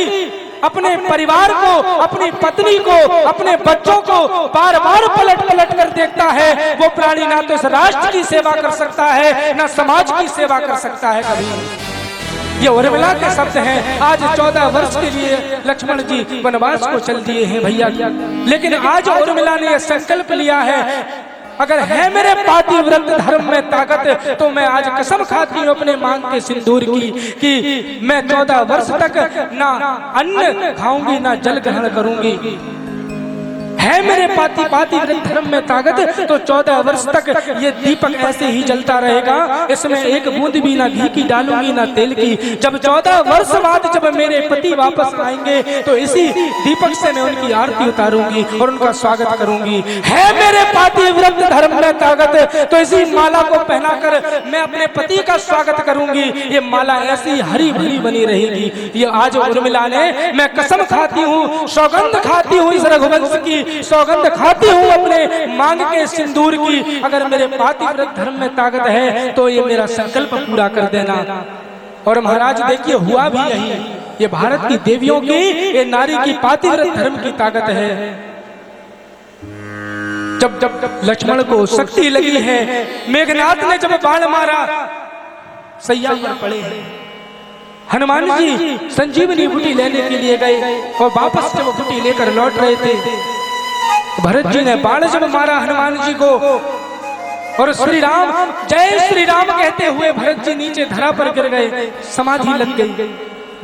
अपने परिवार को, अपनी पत्नी को, अपने बच्चों को बार बार पलट कर देखता है, वो प्राणी ना तो इस राष्ट्र की सेवा कर सकता है ना समाज की सेवा कर सकता है कभी। ये उर्मिला के शब्द हैं। आज 14 वर्ष के लिए लक्ष्मण जी वनवास को चल दिए हैं भैया, लेकिन आज उर्मिला ने यह संकल्प लिया है, अगर है मेरे पातिव्रत धर्म में ताकत तो मैं आज कसम खाती हूँ अपने मांग के सिंदूर की कि मैं 14 वर्ष तक ना अन्न खाऊंगी ना जल ग्रहण करूंगी। है मेरे पाती पातिव्रत धर्म में ताकत तो 14 वर्ष तक ये दीपक ऐसे ही जलता रहेगा, इसमें एक बूंद भी ना घी की डालूंगी ना तेल की। जब 14 वर्ष बाद जब मेरे पति वापस आएंगे तो इसी दीपक से मैं उनकी आरती उतारूंगी और उनका स्वागत करूंगी। है मेरे पातिव्रत धर्म में ताकत तो इसी माला को पहनाकर मैं अपने पति का स्वागत करूंगी। ये माला ऐसी हरी भरी बनी रहेगी। ये आज उर्मिला ने, मैं कसम खाती हूँ, सौगंध खाती हूँ, इस रघुवंश की सौगंध खाती हूँ अपने मांग के सिंदूर की, अगर मेरे पातिव्रत धर्म में ताकत है तो ये मेरा संकल्प पूरा कर देना। और महाराज देखिए हुआ भी यही। ये भारत की देवियों की, ये नारी की पातिव्रत धर्म की ताकत है। जब जब लक्ष्मण को शक्ति लगी है, मेघनाथ ने जब बाण मारा, सैया पर पड़े हैं। हनुमान जी संजीवनी बूटी लेने के लिए गए और वापस जब बूटी लेकर लौट रहे थे, भरत जी ने बाण जब मारा हनुमान जी को और श्री राम जय श्री राम कहते हुए भरत जी नीचे धरा पर गिर गए, समाधि लग गई।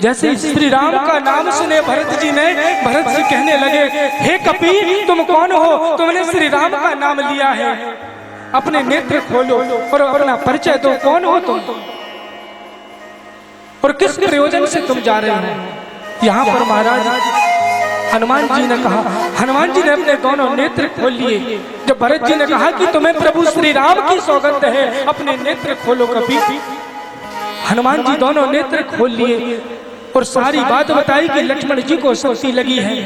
जैसे श्री राम का नाम सुने भरत जी कहने लगे, हे कपी तुम कौन हो, तुमने श्री राम का नाम लिया है, अपने नेत्र खोलो और अपना परिचय दो, कौन हो तुम और किस प्रयोजन से तुम जा रहे हो। यहाँ पर महाराज हनुमान जी ने कहा, हनुमान जी ने अपने दोनों नेत्र खोल लिए। जब भरत जी ने कहा कि तुम्हें प्रभु श्री राम की सौगंध है, अपने नेत्र खोलो कभी। हनुमान जी दोनों नेत्र खोल लिए और सारी बात बताई कि लक्ष्मण जी को शक्ति लगी है,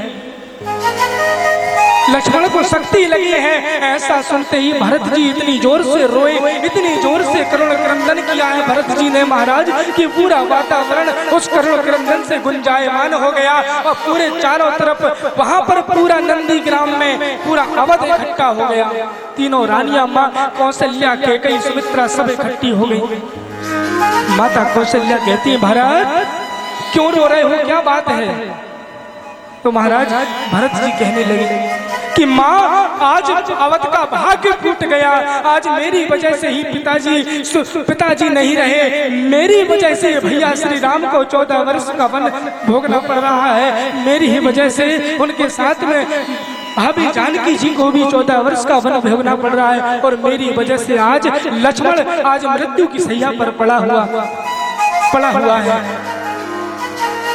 लक्ष्मण को शक्ति लगी है। ऐसा सुनते ही भरत जी इतनी जोर से रोए, इतनी जोर से करुण क्रंदन किया है भरत जी ने महाराज कि पूरा वातावरण उस करुण क्रंदन से गुंजायमान हो गया और पूरे चारों तरफ वहां पर पूरा नंदी ग्राम में पूरा अवध इकट्ठा हो गया। तीनों रानियां, माँ कौशल्या, कैकेयी, सुमित्रा सब इकट्ठी हो गई। माता कौशल्या कहती है, भरत क्यों रो रहे हो, क्या बात है। तो महाराज भरत जी कहने लगे कि माँ आज अवध का भाग्य टूट गया, आज मेरी वजह से ही पिताजी नहीं रहे, मेरी वजह से भैया श्री राम को 14 वर्ष का वन भोगना पड़ रहा है, मेरी ही वजह से उनके साथ में भाभी जानकी जी को भी 14 वर्ष का वन भोगना पड़ रहा है और मेरी वजह से आज लक्ष्मण आज मृत्यु की सैया पर पड़ा हुआ है,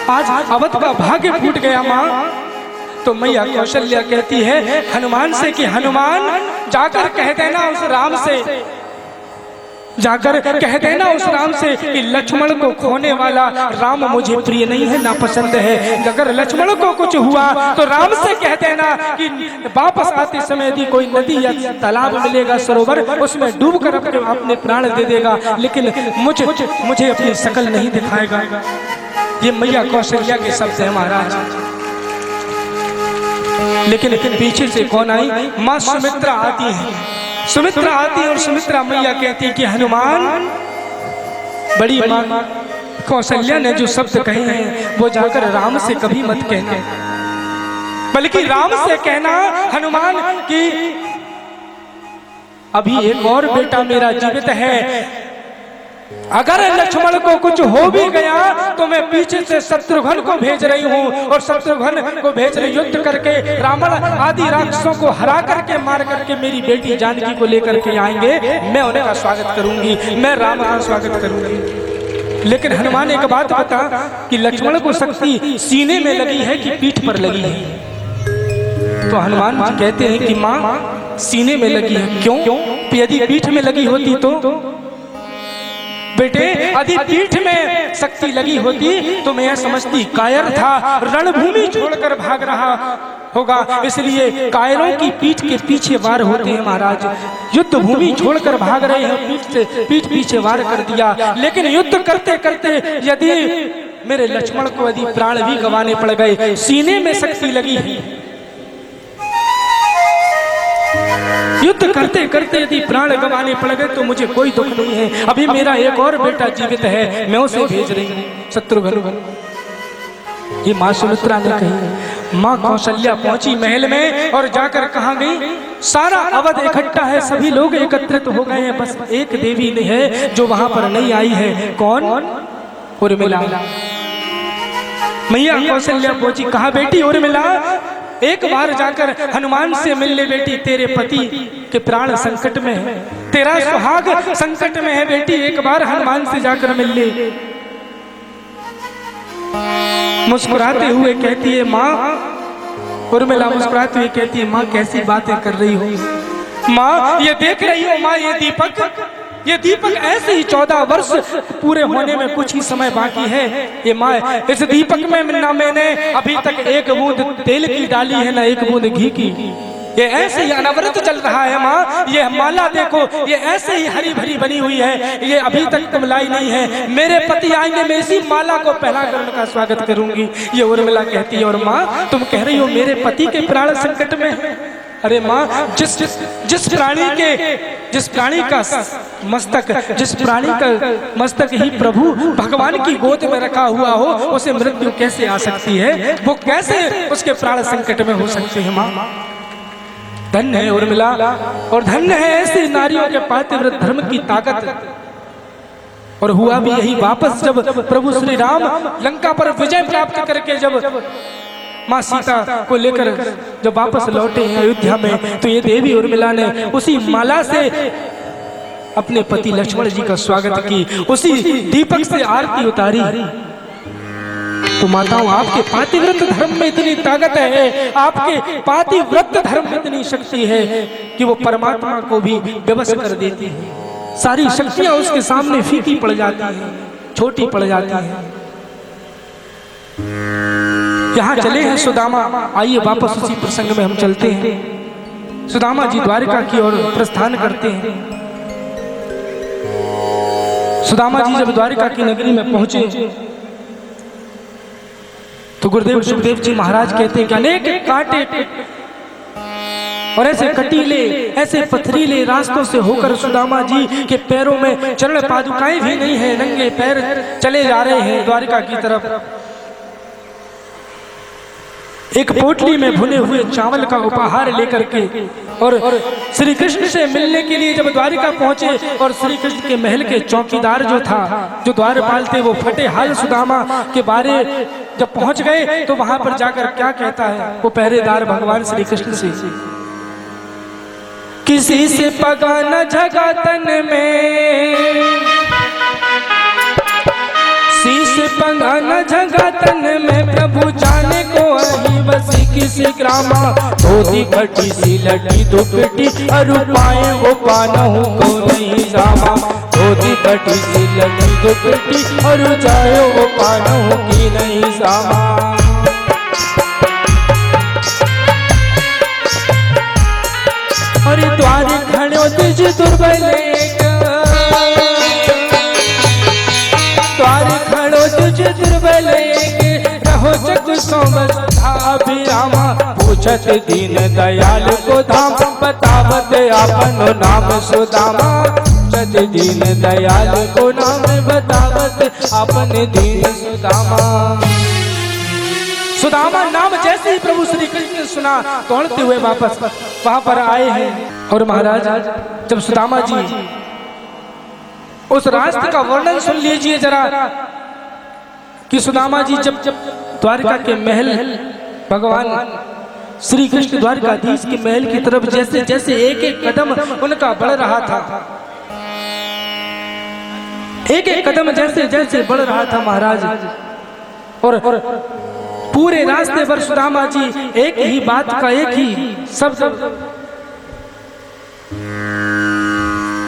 आज अवध का भाग्य फूट गया माँ। तो मैया कौशल्या कहती है हनुमान से कि हनुमान जाकर कह देना उस राम से, जाकर कह देना उस राम से कि लक्ष्मण को खोने वाला राम मुझे प्रिय नहीं है, ना पसंद है। अगर लक्ष्मण को कुछ हुआ तो राम से कह देना कि वापस आते समय यदि कोई नदी या तालाब मिलेगा, सरोवर, उसमें डूब कर अपने प्राण दे देगा, लेकिन मुझे अपनी शकल नहीं दिखाएगा। ये मैया कौशल्या के शब्द है महाराज। लेकिन पीछे से कौन आई, माँ सुमित्रा आती है। सुमित्रा आती है और सुमित्रा मैया कहती है कि हनुमान, बड़ी माँ कौशल्या ने जो शब्द कहे हैं वो जाकर राम से कभी मत कहना, बल्कि राम से कहना हनुमान कि अभी एक और बेटा मेरा जीवित है, अगर लक्ष्मण को कुछ हो भी गया तो मैं पीछे से शत्रुघ्न को भेज रही हूँ और शत्रुघ्न को भेज रही, युद्ध करके रावण आदि राक्षसों को हरा करके मार करके मेरी बेटी जानकी को लेकर के आएंगे, मैं उनका स्वागत करूंगी, मैं राम का स्वागत करूंगी। लेकिन हनुमान एक बात बता कि लक्ष्मण को शक्ति सीने में लगी है कि पीठ पर लगी है। तो हनुमान जी कहते हैं कि माँ सीने में लगी है, क्यों? यदि पीठ में लगी होती तो बेटे, यदि पीठ में शक्ति लगी होती तो मैं यह समझती कायर था, रणभूमि छोड़कर भाग रहा होगा, इसलिए कायरों की पीठ के पीछे वार होते हैं महाराज। युद्ध भूमि छोड़कर भाग रहे हैं, पीठ पीछे वार कर दिया, लेकिन युद्ध करते करते यदि मेरे लक्ष्मण को यदि प्राण भी गंवाने पड़ गए, सीने में शक्ति लगी है, युद्ध करते करते यदि प्राण गंवाने पड़ गए तो मुझे कोई दुख नहीं है, अभी मेरा एक और बेटा जीवित है, मैं उसे भेज रही हूँ शत्रुघ्न। ये माँ सुमित्रा ने कही। माँ कौशल्या पहुंची महल में और जाकर कहाँ गई, सारा अवध इकट्ठा है, सभी लोग एकत्रित हो गए हैं, बस एक देवी ने है जो वहां पर नहीं आई है। कौन? उर्मिला। मैया कौशल्या पहुंची, कहा बेटी उर्मिला एक बार जाकर हनुमान से मिल ले बेटी, तेरे पति के प्राण संकट में है, तेरा सुहाग संकट में है बेटी, एक बार हनुमान से जाकर मिल ले। मुस्कुराते हुए कहती है माँ, उर्मिला मुस्कुराते हुए कहती है माँ कैसी बातें कर रही हो माँ, ये देख रही हो माँ ये दीपक ऐसे ही 14 वर्ष पूरे होने में कुछ ही समय बाकी है। ये माँ, इस दीपक में ना मैंने अभी तक एक बूंद तेल की डाली है, ना एक बूंद घी की। ये ऐसे ही अनवरत चल रहा है माँ। ये माला देखो, ये ऐसे ही हरी भरी बनी हुई है, ये अभी तक कमलाई नहीं है। मेरे पति आएंगे, मैं इसी माला को पहनाकर उनका स्वागत करूंगी। ये उर्मिला कहती है, और माँ तुम कह रही हो मेरे पति के प्राण संकट में है। अरे माँ, जिस प्राणी का मस्तक ही प्रभु भगवान की गोद में रखा हुआ हो, उसे मृत्यु कैसे आ सकती है? वो कैसे उसके प्राण संकट में हो सकते हैं माँ? धन्य है उर्मिला, और धन्य है ऐसी नारियों के पातिव्रत धर्म की ताकत। और हुआ भी यही, वापस जब प्रभु श्री राम लंका पर विजय प्राप्त करके जब माँ सीता को लेकर जब वापस लौटे हैं अयोध्या में, तो ये देवी उर्मिला ने उसी माला से अपने पति लक्ष्मण जी का स्वागत की, उसी दीपक से आरती उतारी। तो माताओं, आपके पातिव्रत धर्म में इतनी ताकत है, आपके पातिव्रत धर्म में इतनी शक्ति है कि वो परमात्मा को भी विवश कर देती है। सारी शक्तियां उसके सामने फीकी पड़ जाती हैं, छोटी पड़ जाती हैं। यहाँ चले हैं सुदामा, आइए वापस उसी प्रसंग में हम चलते हैं। सुदामा जी द्वारिका की ओर प्रस्थान करते हैं। सुदामा जी जब द्वारिका की नगरी में पहुंचे तो गुरुदेव सुखदेव जी महाराज कहते हैं कि अनेक कांटे और ऐसे कटीले, ऐसे पथरीले रास्तों से होकर सुदामा जी के पैरों में चरण पादुकाएं भी नहीं है, नंगे पैर चले जा रहे हैं द्वारिका की तरफ। एक पोटली में भुने हुए चावल का उपहार लेकर के और श्री कृष्ण से मिलने के लिए जब द्वारिका पहुंचे, और श्री कृष्ण के महल के चौकीदार जो था, जो द्वारपाल थे, वो फटे हाल सुदामा के बारे जब पहुंच गए तो वहां पर जाकर क्या कहता है वो पहरेदार भगवान श्री कृष्ण से, किसी से पगा न झगा तन में, शीश पंगा न झगा तन में, प्रभु जाने को अही बसी किसी ग्रामा, धोती खटी सी लटी दुपटी, अरु पाए वो पानहु को नहीं जामा, धोती खटी सी लटी दुपटी, अरु जाए वो पानहु की नहीं जामा। अरे द्वार खड़ो तिज दुर्बल, द्वार खड़ो तुझ दुर्बल, रहो जग सोमस्था अभिरामा, पूछत दीन दयाल को धाम, बतावत आपनो नाम सुदामा, पूछत दीन दयाल को नाम, बतावत आपने दीन सुदामा। सुदामा नाम जैसे ही प्रभु श्री कृष्ण ने सुना, दौड़ते हुए वापस वहां पर आए हैं। और महाराज, जब सुदामा जी उस रास्ते का वर्णन सुन लीजिए जरा, कि सुदामा जी जब द्वारिका के महल, भगवान श्री कृष्ण द्वारिकाधीश के महल की तरफ जैसे जैसे एक एक कदम उनका बढ़ रहा था, एक एक कदम जैसे जैसे बढ़ रहा था महाराज, और पूरे रास्ते पर सुदामा जी एक ही बात का, एक ही शब्द,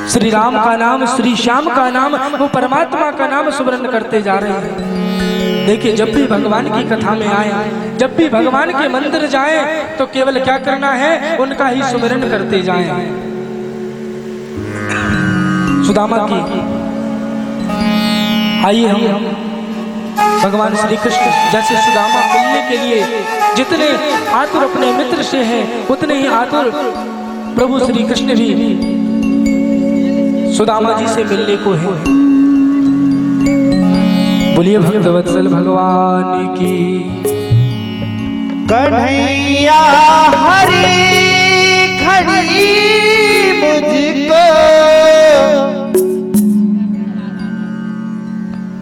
श्री राम का नाम, श्री श्याम का नाम, वो परमात्मा का नाम सुमरन करते जा रहे हैं। देखिए, जब भी भगवान की कथा में आए, जब भी भगवान के मंदिर जाएं, तो केवल क्या करना है, उनका ही सुमरन करते जाएं। सुदामा की आइए हम भगवान श्री कृष्ण जैसे सुदामा मिलने के लिए जितने आतुर अपने मित्र से हैं, उतने ही आतुर प्रभु श्री कृष्ण भी सुदामा जी से मिलने को है। बोलिए भक्तवत्सल भगवान की। कन्हैया हरि खड़ी मुझको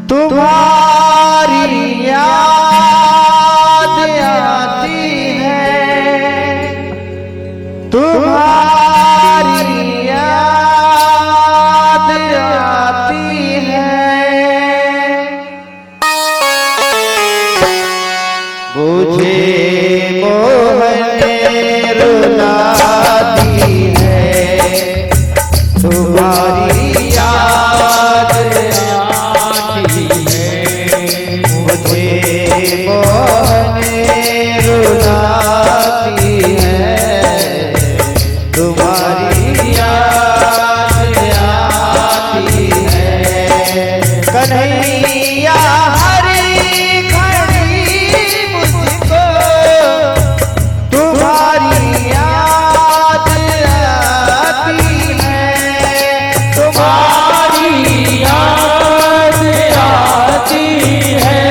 तुम्हारी याद आती है, तुम्हारी याद आती है, मुझे मोहन रुलाती है, तुम्हारी याद आती है, मुझे मोहन रुलाती है, तुम्हारी याद आती है। कन्हैया हरी खड़ी मुझको तुम्हारी याद आती है, तुम्हारी याद आती है,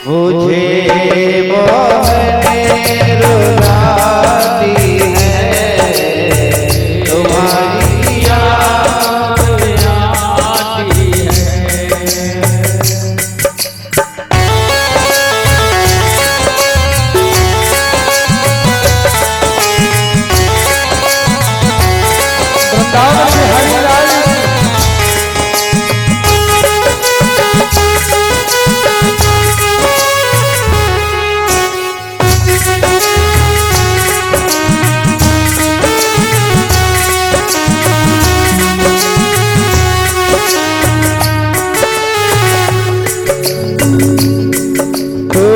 मुझे मोहन रुलाती है, तुम्हारी याद आती है। वृंदावन में हरिलाल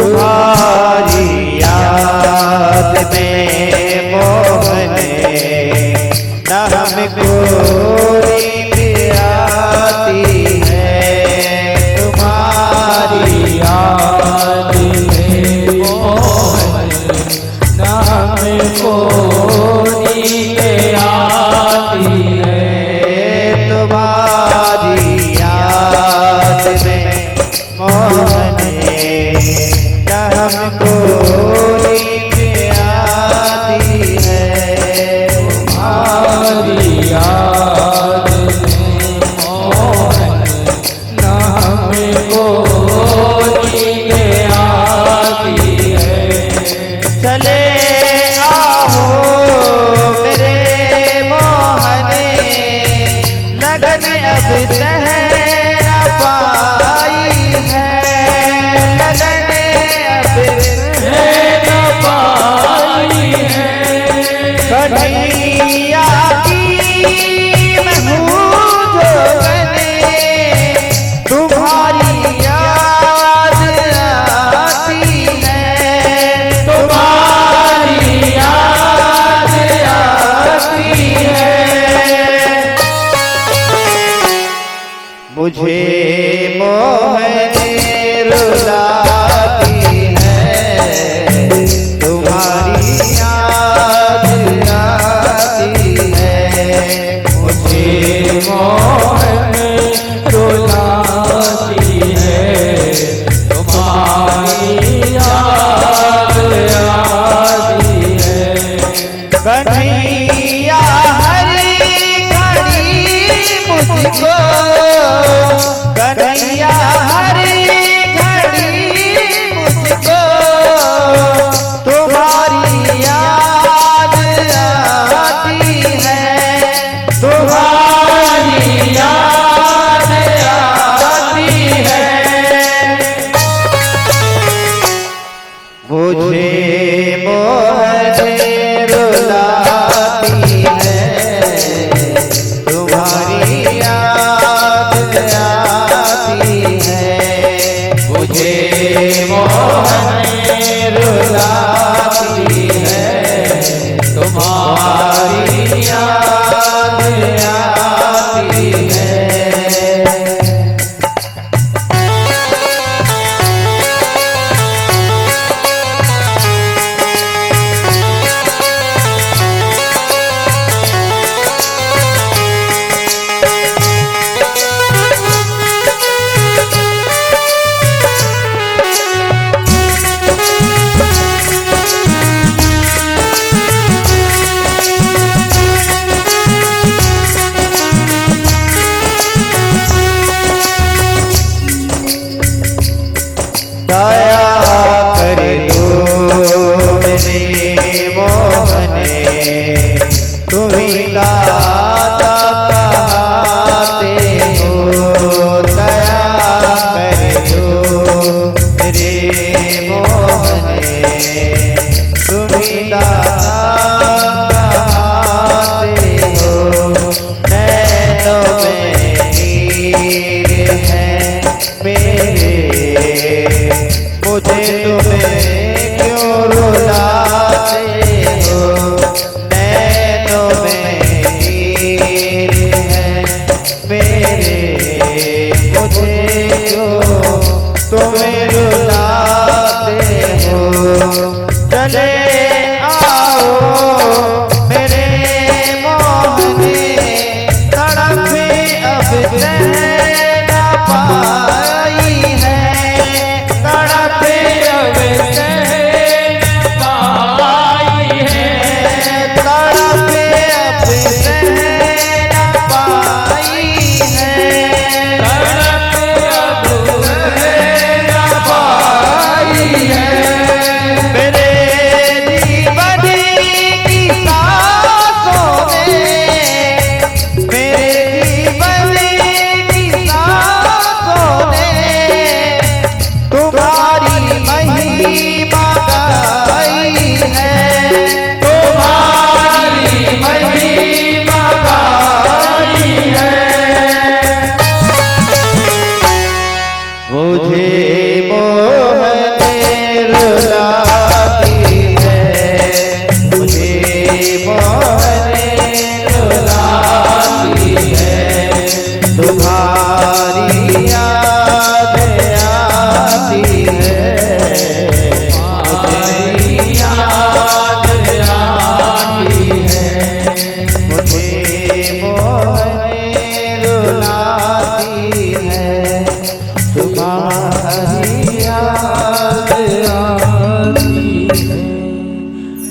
तुम्हारी याद में मोहन न हमको नींद आती है, तुम्हारी याद में मोहन न हमको नींद आती है, तुम्हारी याद में मोहन न हमको नींद आती है, तुम्हारी याद में मोहन न हमको नींद आती है। चले आओ मेरे मोहन, लगन अब तह न पाई है, लगन अब तह न पाई है, कन्हैया की मैं हूँ जो बने, तुम्हारी याद आती है, तुम्हारी याद आती है, मुझे मोहन रुलाती है, तुम्हारी याद आती है, मुझे मोहन रुलाती है, तुम्हारी याद आती है। कन्हैया हरी खड़ी मुझको, कन्हैया हरी खड़ी मुझको तुम्हारी याद आती है, तुम्हारी याद आती है, मुझे मोहन रुलाती है, तुम्हारी याद आती है, मुझे मोहन रुलाती है, तुम्हारी याद आती है।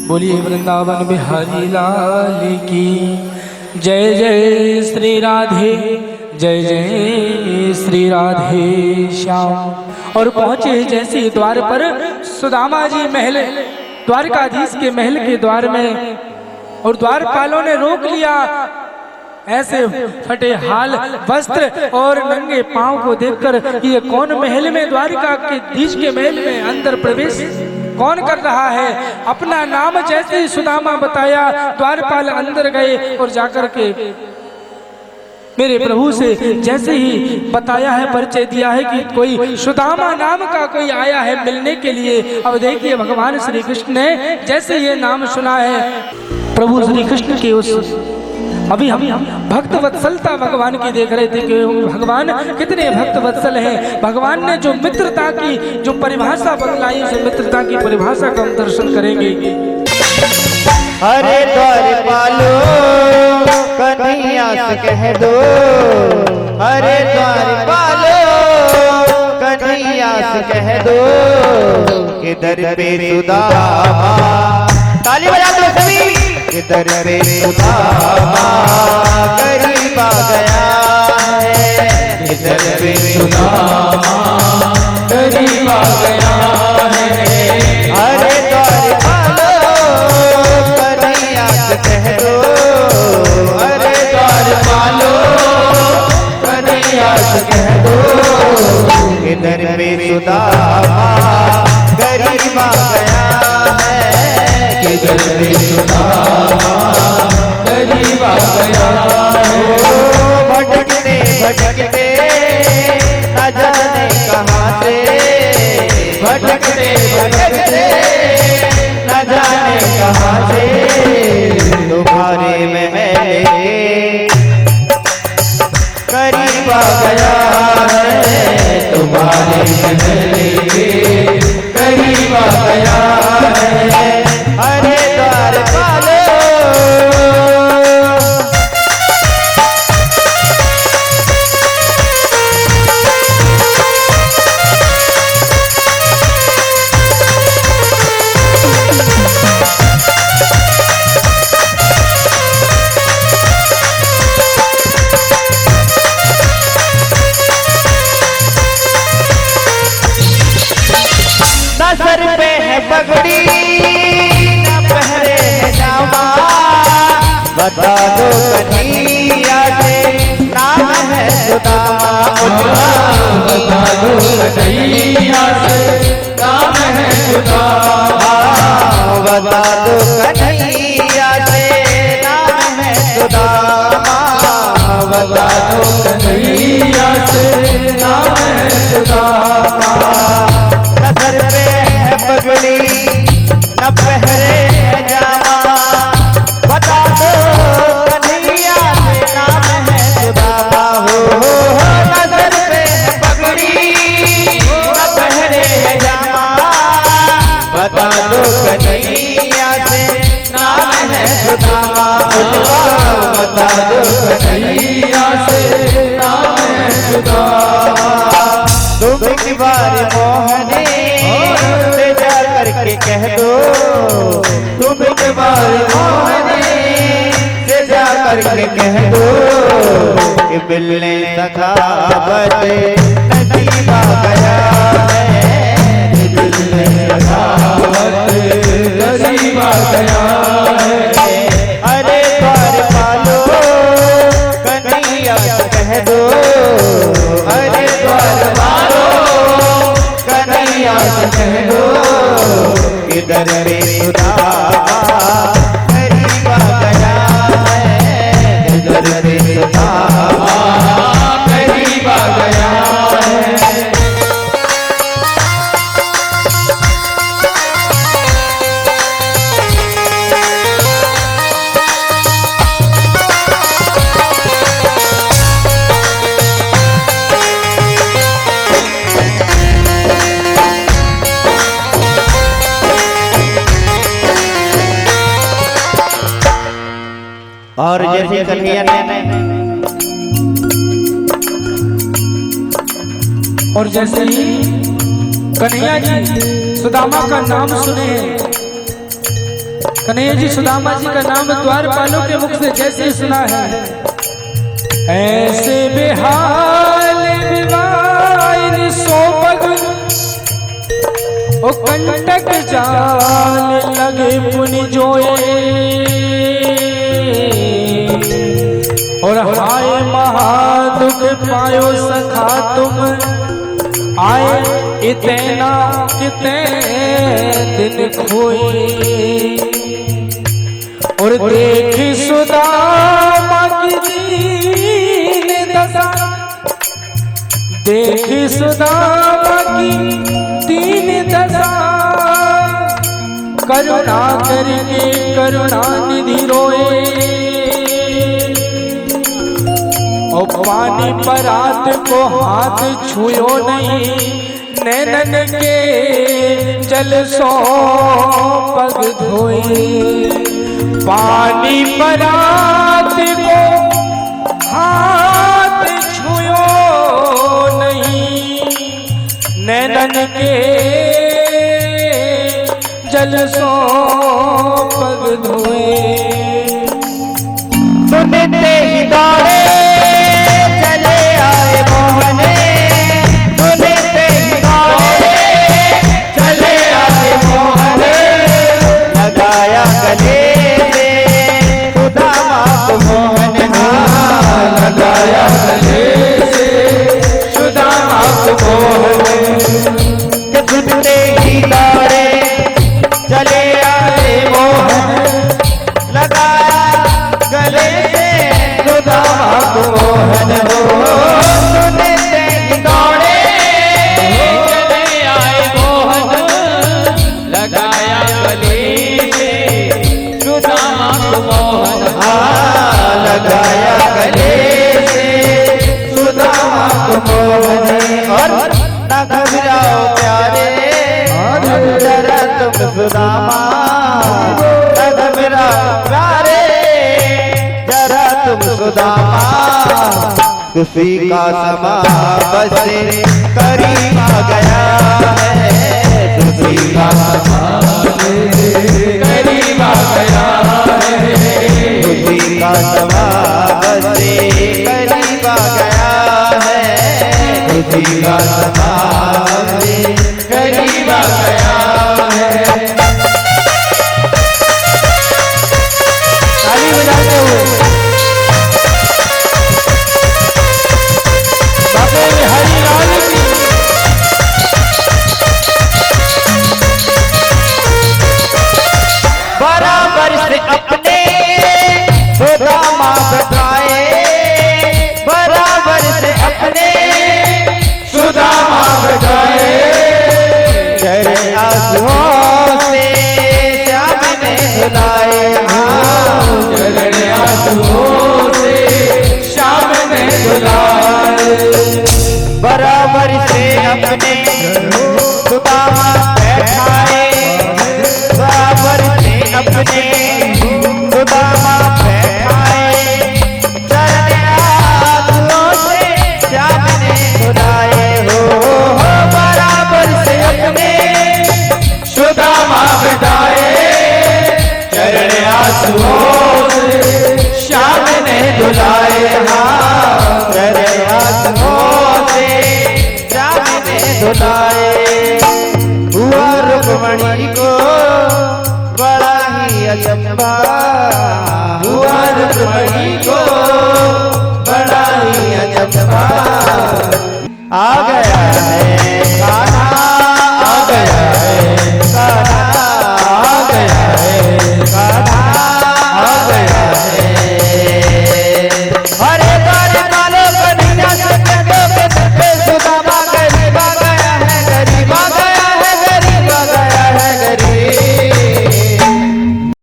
बोलिए वृंदावन बिहारी लाल की जय। जय श्री राधे, जय जय श्री राधे श्याम। और पहुंचे जैसे द्वार पर सुदामा जी महल, द्वारकाधीश के महल के द्वार में, और द्वारपालों ने रोक लिया। ऐसे फटे हाल वस्त्र और नंगे पांव को देखकर ये कौन महल में, द्वारका के धीश के महल में अंदर प्रवेश कौन कर रहा है। अपना नाम जैसे ही सुदामा बताया, द्वारपाल अंदर गए और जाकर के मेरे प्रभु से जैसे ही बताया है, परिचय दिया है कि कोई सुदामा नाम का कोई आया है मिलने के लिए। अब देखिए भगवान श्री कृष्ण ने जैसे ये नाम सुना है, प्रभु श्री कृष्ण के उस अभी हम भक्त वत्सलता भगवान की देख रहे थे कि भगवान कितने भक्त वत्सल हैं। भगवान ने जो मित्रता की जो परिभाषा बतलाई, उस मित्रता की परिभाषा का हम दर्शन करेंगे। हरे द्वारपालो कन्हैया से कह दो, हरे द्वारपालो कन्हैया से कह दो कि दर पे सुदामा, ताली बजा दो सभी, कि दर पे सुदामा करीब आ गया है, कि दर पे सुदामा करीब आ गया है। हरे द्वारपालो कन्हैया से कह दो, हरे द्वारपालो कन्हैया से कह दो कि दर पे सुदामा करीब आ गया है, कि दर पे सुदामा करीब आ गया है। भटकते भटकते न जाने कहाँ से, भटकते भटकते न जाने कहाँ से, तुम्हारे में मैं करीब आ गया है, तुम्हारे में करीब आ गया है। हरे द्वारपालो सर पे है पगड़ी न पहरे है जामा, बता दो कन्हैया से नाम है सुदामा, बता दो कन्हैया से नाम है सुदामा, बता दो कन्हैया से नाम है सुदामा, बता दो कन्हैया से नाम है सुदामा। न सर पे है पगड़ी न पहरे है जामा, बता दो कन्हैया से नाम है सुदामा। हो न सर पे है पगड़ी न पहरे है जामा, बता दो कन्हैया से नाम है सुदामा। बता दो कन्हैया से नाम है सुदामा। तुम की बारी मोहने से जा करके कह दो, तुम की बारी मोहने से जा करके कह दो कि बिल्ले सखावत नसीबा गया है, बिल्ले सखावत नसीबा गया है। अरे द्वार पालो कन्हैया कह दो, अरे द्वार पालो कन्हैया कह दो, इधर पे सुदामा करीबा गया है, इधर पे सुदामा करीबा गया है। और जैसे कन्हैया ने और जैसे ही कन्हैया जी सुदामा का नाम सुने, कन्हैया जी सुदामा जी का नाम द्वारपालों के मुख से जैसे सुना है, ऐसे बेहाल विवाहिन सोबग ओ कंटक जाल लगे पुनि जोए, और हाय महादुख पायो सखा तुम आए इतना कितने दिन खोए, और देख सुदामा की दीन दशा, देख सुदामा की दीन दशा, करुणा करके करुणा निधि रोए, और पानी परात को हाथ छुयो नहीं, नैनन के जल सो पग धोए, पानी परात को हाथ छुयो नहीं, नैनन के जल सो पग धोए। सुनते ही दौड़े चले आए मोहने, सुनते ही दौड़े चले आए मोहने, लगाया गले से सुदामा को मोहन, हाँ लगाया गले से सुदामा को मोहन। सुनते ही दौड़े चले आए मोहन, लगाया गले से सुदामा को मोहन। हो सुनते ही दौड़े चले आए मोहन, लगाया गले से सुदामा को मोहन, हाँ लगाया गले से सुदामा को मोहन। और न घबराओ प्यारे जरा तुम सुदामा, न घबराओ प्यारे जरा तुम सुदामा, खुशी का समा बस करीब आ गया है, खुशी का समा करीब आ गया है, खुशी का समा बस करीब आ गया है, खुशी का समा करीब आ गया है। ताली बजाते हुए बाबे हरि लाल की हाथों से श्याम ने धुलाए हाथ, तेरे हाथों से श्याम ने धुलाए। हुआ रुक्मणी को बड़ा ही अचंभा, हुआ रुक्मणी को बड़ा ही अचंभा, आ गया है